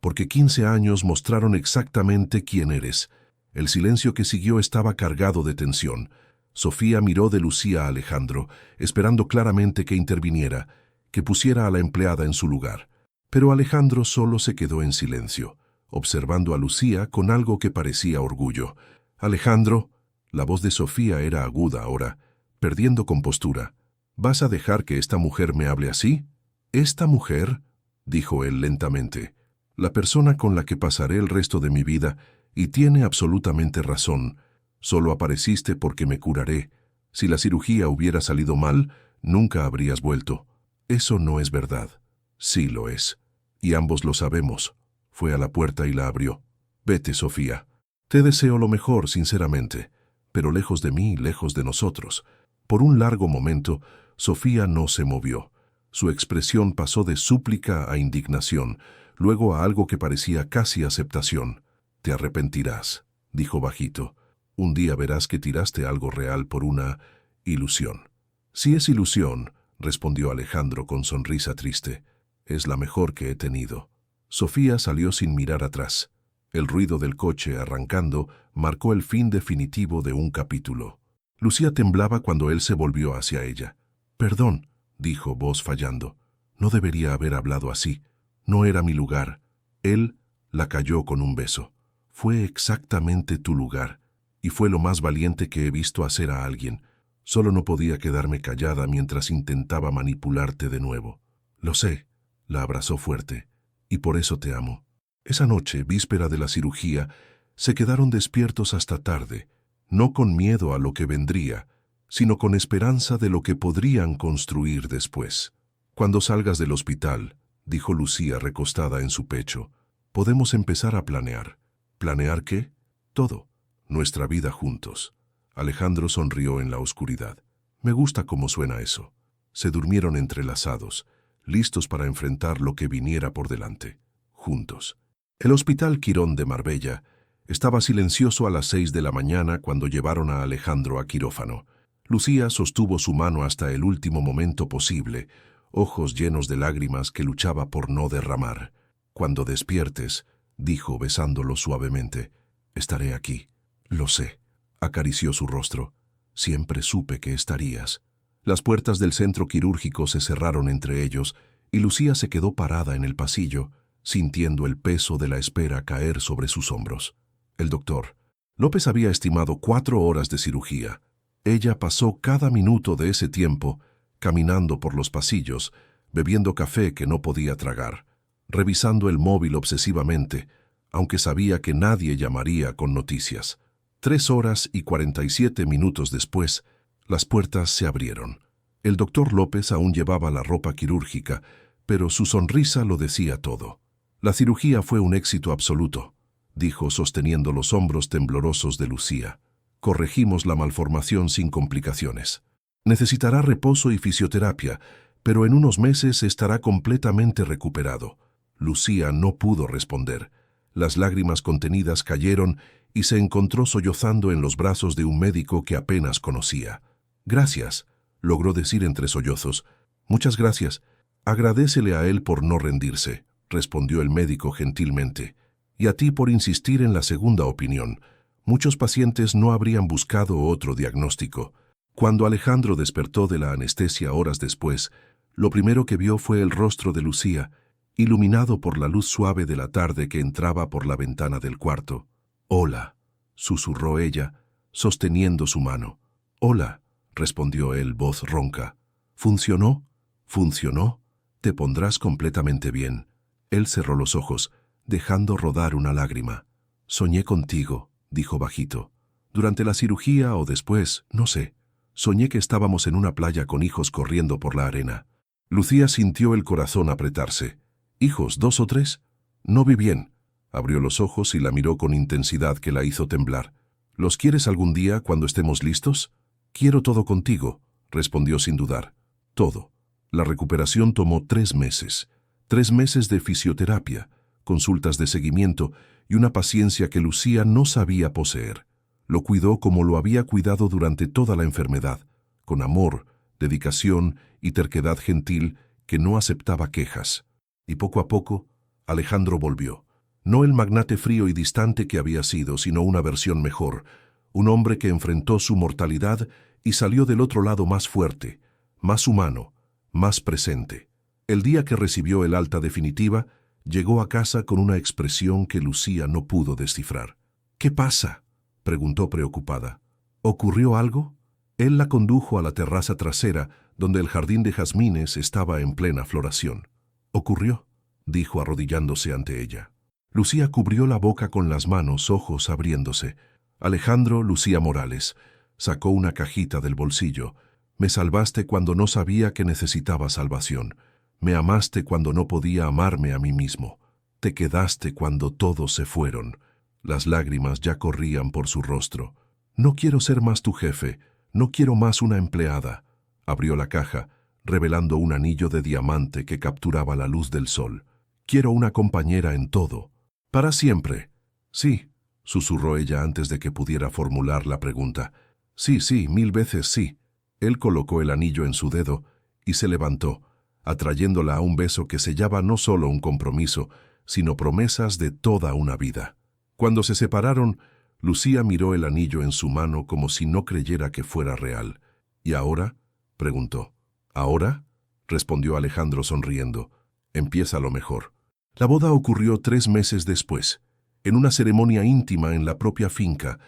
porque 15 años mostraron exactamente quién eres. El silencio que siguió estaba cargado de tensión. Sofía miró de Lucía a Alejandro, esperando claramente que interviniera, que pusiera a la empleada en su lugar. Pero Alejandro solo se quedó en silencio, observando a Lucía con algo que parecía orgullo. Alejandro, la voz de Sofía era aguda ahora, perdiendo compostura. ¿Vas a dejar que esta mujer me hable así? ¿Esta mujer?, dijo él lentamente. La persona con la que pasaré el resto de mi vida, y tiene absolutamente razón. Solo apareciste porque me curaré. Si la cirugía hubiera salido mal, nunca habrías vuelto. Eso no es verdad. Sí lo es. Y ambos lo sabemos. Fue a la puerta y la abrió. Vete, Sofía. Te deseo lo mejor, sinceramente, pero lejos de mí, lejos de nosotros. Por un largo momento, Sofía no se movió. Su expresión pasó de súplica a indignación, luego a algo que parecía casi aceptación. Te arrepentirás, dijo bajito. Un día verás que tiraste algo real por una ilusión. Si es ilusión, respondió Alejandro con sonrisa triste, es la mejor que he tenido. Sofía salió sin mirar atrás. El ruido del coche arrancando marcó el fin definitivo de un capítulo. Lucía temblaba cuando él se volvió hacia ella. Perdón, dijo, voz fallando. No debería haber hablado así. No era mi lugar. Él la calló con un beso. Fue exactamente tu lugar, y fue lo más valiente que he visto hacer a alguien. Solo no podía quedarme callada mientras intentaba manipularte de nuevo. Lo sé, la abrazó fuerte, y por eso te amo. Esa noche, víspera de la cirugía, se quedaron despiertos hasta tarde, no con miedo a lo que vendría, sino con esperanza de lo que podrían construir después. Cuando salgas del hospital, dijo Lucía recostada en su pecho, podemos empezar a planear. ¿Planear qué? Todo. Nuestra vida juntos. Alejandro sonrió en la oscuridad. Me gusta cómo suena eso. Se durmieron entrelazados, listos para enfrentar lo que viniera por delante, juntos. El Hospital Quirón de Marbella estaba silencioso a las 6 de la mañana cuando llevaron a Alejandro a quirófano. Lucía sostuvo su mano hasta el último momento posible, ojos llenos de lágrimas que luchaba por no derramar. Cuando despiertes, dijo besándolo suavemente, estaré aquí. Lo sé. Acarició su rostro. Siempre supe que estarías. Las puertas del centro quirúrgico se cerraron entre ellos y Lucía se quedó parada en el pasillo, sintiendo el peso de la espera caer sobre sus hombros. El doctor. López había estimado 4 horas de cirugía. Ella pasó cada minuto de ese tiempo caminando por los pasillos, bebiendo café que no podía tragar, revisando el móvil obsesivamente, aunque sabía que nadie llamaría con noticias. 3 horas y 47 minutos después, las puertas se abrieron. El doctor López aún llevaba la ropa quirúrgica, pero su sonrisa lo decía todo. La cirugía fue un éxito absoluto, dijo sosteniendo los hombros temblorosos de Lucía. Corregimos la malformación sin complicaciones. Necesitará reposo y fisioterapia, pero en unos meses estará completamente recuperado. Lucía no pudo responder. Las lágrimas contenidas cayeron y se encontró sollozando en los brazos de un médico que apenas conocía. Gracias, logró decir entre sollozos. Muchas gracias. Agradécele a él por no rendirse, respondió el médico gentilmente, y a ti por insistir en la segunda opinión. Muchos pacientes no habrían buscado otro diagnóstico. Cuando Alejandro despertó de la anestesia horas después, lo primero que vio fue el rostro de Lucía, iluminado por la luz suave de la tarde que entraba por la ventana del cuarto. «Hola», susurró ella, sosteniendo su mano. «Hola», respondió él, voz ronca. «¿Funcionó? ¿Funcionó? Te pondrás completamente bien». Él cerró los ojos, dejando rodar una lágrima. «Soñé contigo», dijo bajito. «Durante la cirugía o después, no sé. Soñé que estábamos en una playa con hijos corriendo por la arena». Lucía sintió el corazón apretarse. «¿Hijos, 2 o 3? No vi bien». Abrió los ojos y la miró con intensidad que la hizo temblar. «¿Los quieres algún día cuando estemos listos?» «Quiero todo contigo», respondió sin dudar. «Todo». La recuperación tomó 3 meses. 3 meses de fisioterapia, consultas de seguimiento y una paciencia que Lucía no sabía poseer. Lo cuidó como lo había cuidado durante toda la enfermedad, con amor, dedicación y terquedad gentil que no aceptaba quejas. Y poco a poco, Alejandro volvió. No el magnate frío y distante que había sido, sino una versión mejor, un hombre que enfrentó su mortalidad y salió del otro lado más fuerte, más humano, más presente. El día que recibió el alta definitiva, llegó a casa con una expresión que Lucía no pudo descifrar. «¿Qué pasa?», preguntó preocupada. «¿Ocurrió algo?». Él la condujo a la terraza trasera, donde el jardín de jazmines estaba en plena floración. «Ocurrió», dijo arrodillándose ante ella. Lucía cubrió la boca con las manos, ojos abriéndose. «Alejandro Lucía Morales», sacó una cajita del bolsillo. «Me salvaste cuando no sabía que necesitaba salvación. Me amaste cuando no podía amarme a mí mismo. Te quedaste cuando todos se fueron». Las lágrimas ya corrían por su rostro. «No quiero ser más tu jefe, no quiero más una empleada». Abrió la caja, revelando un anillo de diamante que capturaba la luz del sol. «Quiero una compañera en todo. Para siempre». «Sí», susurró ella antes de que pudiera formular la pregunta. «Sí, sí, 1000 veces sí». Él colocó el anillo en su dedo y se levantó, atrayéndola a un beso que sellaba no solo un compromiso, sino promesas de toda una vida. Cuando se separaron, Lucía miró el anillo en su mano como si no creyera que fuera real. «¿Y ahora?», preguntó. «¿Ahora?», respondió Alejandro sonriendo. «Empieza lo mejor». La boda ocurrió 3 meses después, en una ceremonia íntima en la propia finca,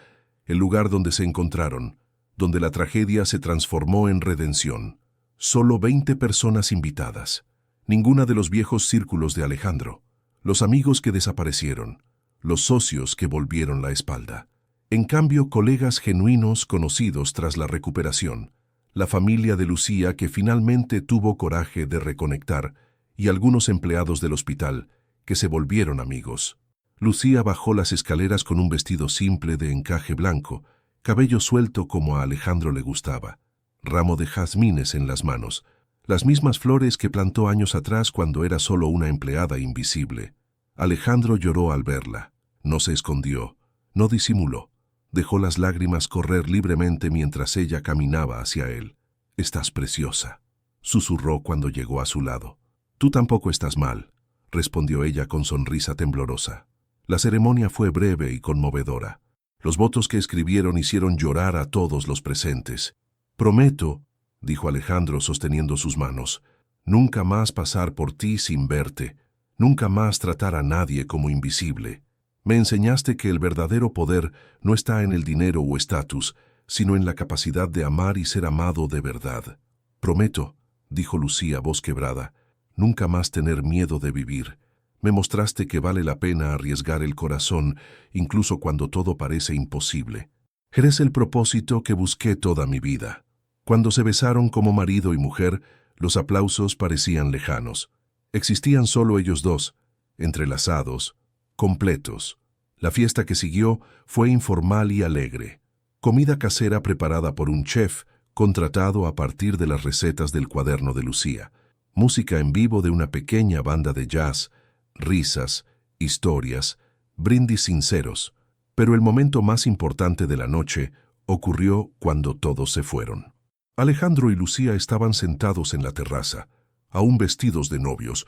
el lugar donde se encontraron, donde la tragedia se transformó en redención. Solo 20 personas invitadas. Ninguna de los viejos círculos de Alejandro. Los amigos que desaparecieron. Los socios que volvieron la espalda. En cambio, colegas genuinos conocidos tras la recuperación. La familia de Lucía que finalmente tuvo coraje de reconectar y algunos empleados del hospital que se volvieron amigos. Lucía bajó las escaleras con un vestido simple de encaje blanco, cabello suelto como a Alejandro le gustaba, ramo de jazmines en las manos, las mismas flores que plantó años atrás cuando era solo una empleada invisible. Alejandro lloró al verla. No se escondió, no disimuló. Dejó las lágrimas correr libremente mientras ella caminaba hacia él. «Estás preciosa», susurró cuando llegó a su lado. «Tú tampoco estás mal», respondió ella con sonrisa temblorosa. La ceremonia fue breve y conmovedora. Los votos que escribieron hicieron llorar a todos los presentes. «Prometo», dijo Alejandro sosteniendo sus manos, «nunca más pasar por ti sin verte, nunca más tratar a nadie como invisible. Me enseñaste que el verdadero poder no está en el dinero o estatus, sino en la capacidad de amar y ser amado de verdad. Prometo», dijo Lucía, voz quebrada, «nunca más tener miedo de vivir. Me mostraste que vale la pena arriesgar el corazón, incluso cuando todo parece imposible. Eres el propósito que busqué toda mi vida». Cuando se besaron como marido y mujer, los aplausos parecían lejanos. Existían solo ellos dos, entrelazados, completos. La fiesta que siguió fue informal y alegre. Comida casera preparada por un chef, contratado a partir de las recetas del cuaderno de Lucía. Música en vivo de una pequeña banda de jazz, risas, historias, brindis sinceros. Pero el momento más importante de la noche ocurrió cuando todos se fueron. Alejandro y Lucía estaban sentados en la terraza. aún vestidos de novios,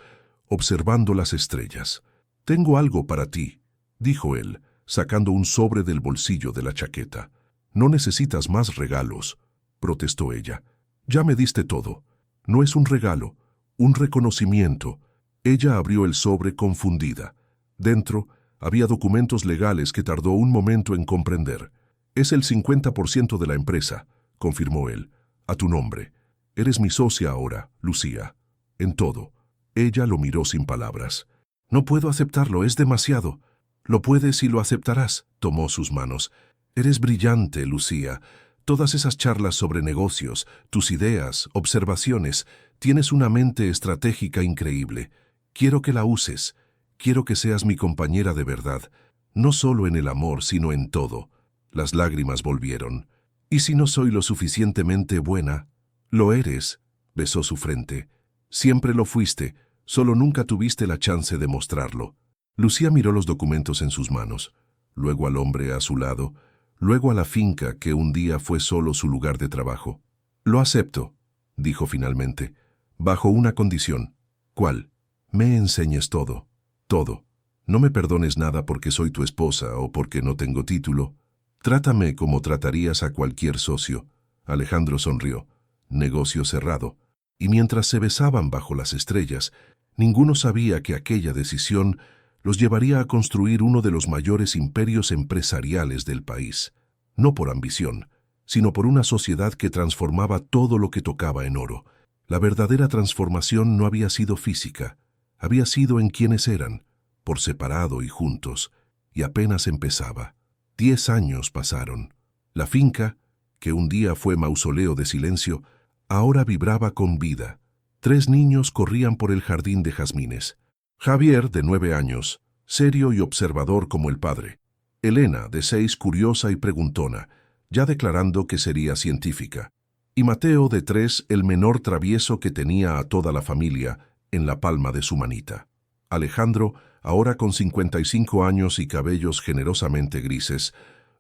observando las estrellas. «Tengo algo para ti», dijo él, sacando un sobre del bolsillo de la chaqueta. «No necesitas más regalos», protestó ella. «Ya me diste todo. No es un regalo, un reconocimiento». Ella abrió el sobre confundida. Dentro había documentos legales que tardó un momento en comprender. «Es el 50% de la empresa», confirmó él. «A tu nombre. Eres mi socia ahora, Lucía. En todo». Ella lo miró sin palabras. «No puedo aceptarlo, es demasiado». «Lo puedes y lo aceptarás», tomó sus manos. «Eres brillante, Lucía. Todas esas charlas sobre negocios, tus ideas, observaciones, tienes una mente estratégica increíble. Quiero que la uses. Quiero que seas mi compañera de verdad, no solo en el amor, sino en todo». Las lágrimas volvieron. «¿Y si no soy lo suficientemente buena?» «Lo eres», besó su frente. «Siempre lo fuiste, solo nunca tuviste la chance de mostrarlo». Lucía miró los documentos en sus manos, luego al hombre a su lado, luego a la finca que un día fue solo su lugar de trabajo. «Lo acepto», dijo finalmente, «bajo una condición». «¿Cuál?» «Me enseñes todo, todo. No me perdones nada porque soy tu esposa o porque no tengo título. Trátame como tratarías a cualquier socio». Alejandro sonrió. Negocio cerrado. Y mientras se besaban bajo las estrellas, ninguno sabía que aquella decisión los llevaría a construir uno de los mayores imperios empresariales del país. No por ambición, sino por una sociedad que transformaba todo lo que tocaba en oro. La verdadera transformación no había sido física, había sido en quienes eran, por separado y juntos, y apenas empezaba. 10 años pasaron. La finca, que un día fue mausoleo de silencio, ahora vibraba con vida. 3 niños corrían por el jardín de jazmines. Javier, de 9 años, serio y observador como el padre. Elena, de 6, curiosa y preguntona, ya declarando que sería científica. Y Mateo, de 3, el menor travieso que tenía a toda la familia en la palma de su manita. Alejandro, ahora con 55 años y cabellos generosamente grises,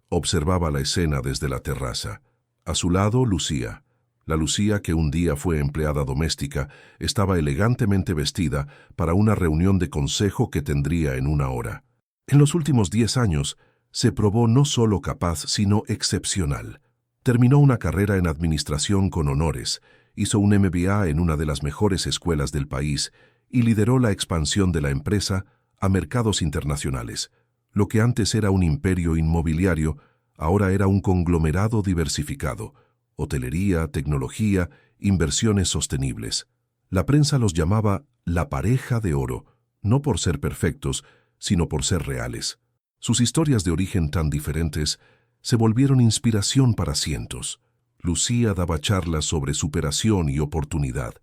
observaba la escena desde la terraza. A su lado, Lucía. La Lucía que un día fue empleada doméstica estaba elegantemente vestida para una reunión de consejo que tendría en 1 hora. En los últimos 10 años se probó no solo capaz, sino excepcional. Terminó una carrera en administración con honores, hizo un MBA en una de las mejores escuelas del país y lideró la expansión de la empresa a mercados internacionales. Lo que antes era un imperio inmobiliario, ahora era un conglomerado diversificado. Hotelería, tecnología, inversiones sostenibles. La prensa los llamaba la pareja de oro, no por ser perfectos, sino por ser reales. Sus historias de origen tan diferentes se volvieron inspiración para cientos. Lucía daba charlas sobre superación y oportunidad.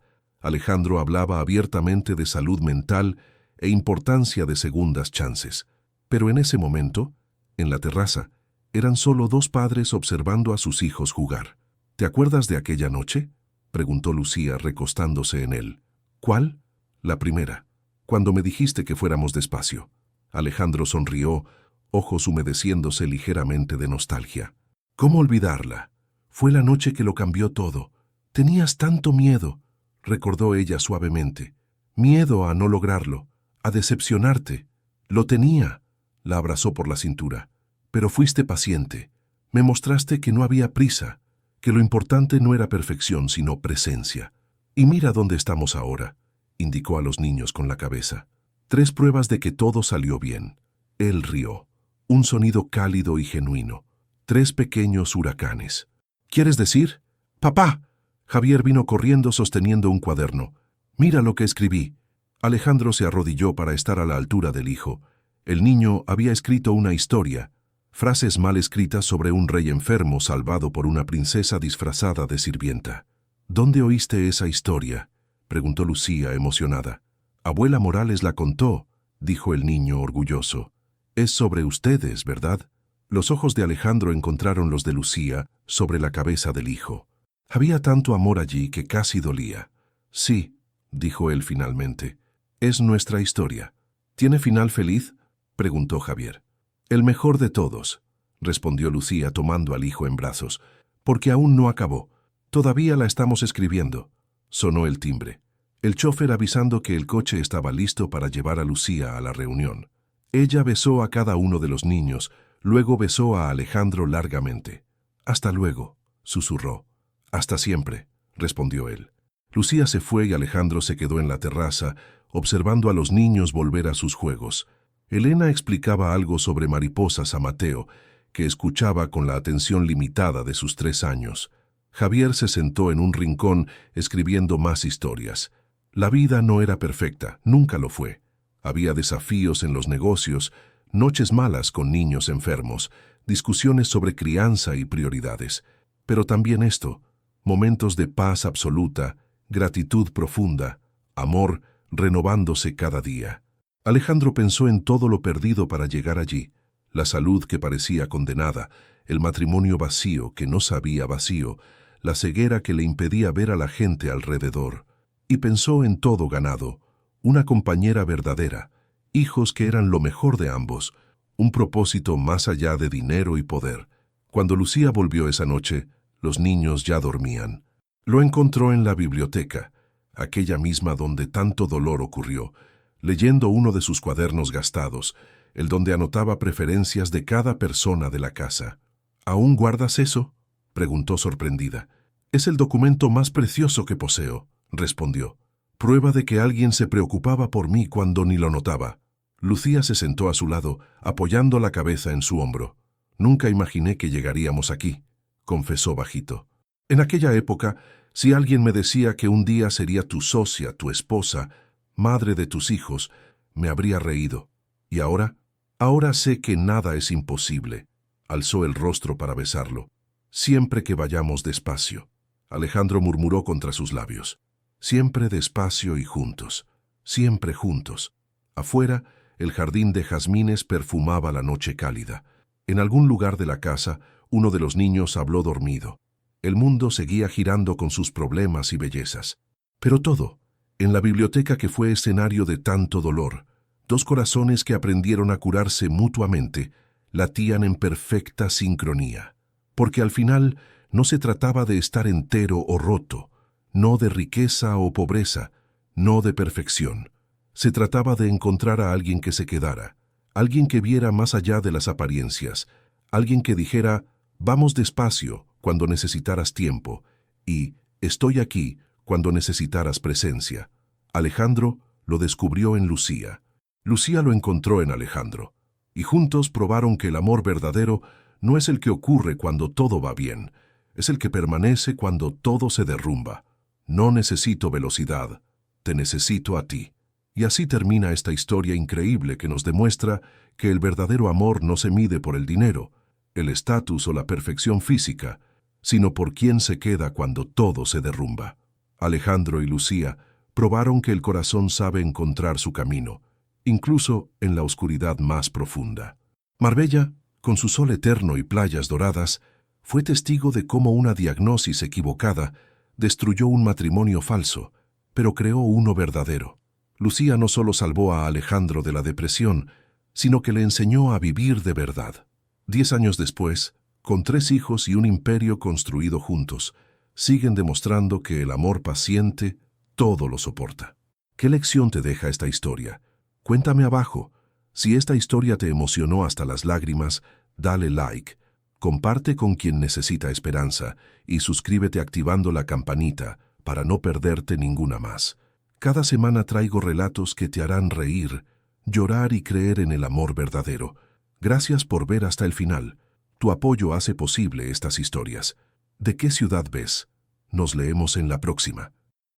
Alejandro hablaba abiertamente de salud mental e importancia de segundas chances. Pero en ese momento, en la terraza, eran solo 2 padres observando a sus hijos jugar. «¿Te acuerdas de aquella noche?», preguntó Lucía recostándose en él. «¿Cuál?». «La primera, cuando me dijiste que fuéramos despacio». Alejandro sonrió, ojos humedeciéndose ligeramente de nostalgia. «¿Cómo olvidarla? Fue la noche que lo cambió todo. Tenías tanto miedo», recordó ella suavemente. «Miedo a no lograrlo, a decepcionarte». «Lo tenía», la abrazó por la cintura. «Pero fuiste paciente. Me mostraste que no había prisa, que lo importante no era perfección, sino presencia. Y mira dónde estamos ahora», indicó a los niños con la cabeza. 3 pruebas de que todo salió bien. Él rió. Un sonido cálido y genuino. 3 pequeños huracanes. «¿Quieres decir?» «Papá». Javier vino corriendo sosteniendo un cuaderno. «Mira lo que escribí». Alejandro se arrodilló para estar a la altura del hijo. El niño había escrito una historia, frases mal escritas sobre un rey enfermo salvado por una princesa disfrazada de sirvienta. «¿Dónde oíste esa historia?», preguntó Lucía emocionada. «Abuela Morales la contó», dijo el niño orgulloso. «Es sobre ustedes, ¿verdad?». Los ojos de Alejandro encontraron los de Lucía sobre la cabeza del hijo. Había tanto amor allí que casi dolía. «Sí», dijo él finalmente, «es nuestra historia». «¿Tiene final feliz?», preguntó Javier. «El mejor de todos», respondió Lucía tomando al hijo en brazos, «porque aún no acabó. Todavía la estamos escribiendo». Sonó el timbre. el chofer avisando que el coche estaba listo para llevar a Lucía a la reunión. Ella besó a cada uno de los niños, luego besó a Alejandro largamente. «Hasta luego», susurró. «Hasta siempre», respondió él. Lucía se fue y Alejandro se quedó en la terraza, observando a los niños volver a sus juegos. Elena explicaba algo sobre mariposas a Mateo, que escuchaba con la atención limitada de sus 3 años. Javier se sentó en un rincón escribiendo más historias. La vida no era perfecta, nunca lo fue. Había desafíos en los negocios, noches malas con niños enfermos, discusiones sobre crianza y prioridades. Pero también esto, momentos de paz absoluta, gratitud profunda, amor renovándose cada día. Alejandro pensó en todo lo perdido para llegar allí, la salud que parecía condenada, el matrimonio vacío que no sabía vacío, la ceguera que le impedía ver a la gente alrededor. Y pensó en todo ganado, una compañera verdadera, hijos que eran lo mejor de ambos, un propósito más allá de dinero y poder. Cuando Lucía volvió esa noche, los niños ya dormían. Lo encontró en la biblioteca, aquella misma donde tanto dolor ocurrió, leyendo uno de sus cuadernos gastados, el donde anotaba preferencias de cada persona de la casa. «¿Aún guardas eso?», preguntó sorprendida. «Es el documento más precioso que poseo», respondió. «Prueba de que alguien se preocupaba por mí cuando ni lo notaba». Lucía se sentó a su lado, apoyando la cabeza en su hombro. «Nunca imaginé que llegaríamos aquí», confesó bajito. «En aquella época, si alguien me decía que un día sería tu socia, tu esposa, madre de tus hijos, me habría reído. ¿Y ahora? Ahora sé que nada es imposible». Alzó el rostro para besarlo. «Siempre que vayamos despacio». Alejandro murmuró contra sus labios. «Siempre despacio y juntos. Siempre juntos». Afuera, el jardín de jazmines perfumaba la noche cálida. En algún lugar de la casa, uno de los niños habló dormido. El mundo seguía girando con sus problemas y bellezas. Pero todo, en la biblioteca que fue escenario de tanto dolor, 2 corazones que aprendieron a curarse mutuamente, latían en perfecta sincronía. Porque al final no se trataba de estar entero o roto, no de riqueza o pobreza, no de perfección. Se trataba de encontrar a alguien que se quedara, alguien que viera más allá de las apariencias, alguien que dijera, «Vamos despacio», cuando necesitaras tiempo, y «Estoy aquí» cuando necesitaras presencia. Alejandro lo descubrió en Lucía. Lucía lo encontró en Alejandro. Y juntos probaron que el amor verdadero no es el que ocurre cuando todo va bien, es el que permanece cuando todo se derrumba. No necesito velocidad, te necesito a ti. Y así termina esta historia increíble que nos demuestra que el verdadero amor no se mide por el dinero, el estatus o la perfección física, sino por quién se queda cuando todo se derrumba. Alejandro y Lucía probaron que el corazón sabe encontrar su camino, incluso en la oscuridad más profunda. Marbella, con su sol eterno y playas doradas, fue testigo de cómo una diagnosis equivocada destruyó un matrimonio falso, pero creó uno verdadero. Lucía no solo salvó a Alejandro de la depresión, sino que le enseñó a vivir de verdad. 10 años después, con 3 hijos y un imperio construido juntos, siguen demostrando que el amor paciente todo lo soporta. ¿Qué lección te deja esta historia? Cuéntame abajo. Si esta historia te emocionó hasta las lágrimas, dale like, comparte con quien necesita esperanza y suscríbete activando la campanita para no perderte ninguna más. Cada semana traigo relatos que te harán reír, llorar y creer en el amor verdadero. Gracias por ver hasta el final. Tu apoyo hace posible estas historias. ¿De qué ciudad ves? Nos leemos en la próxima.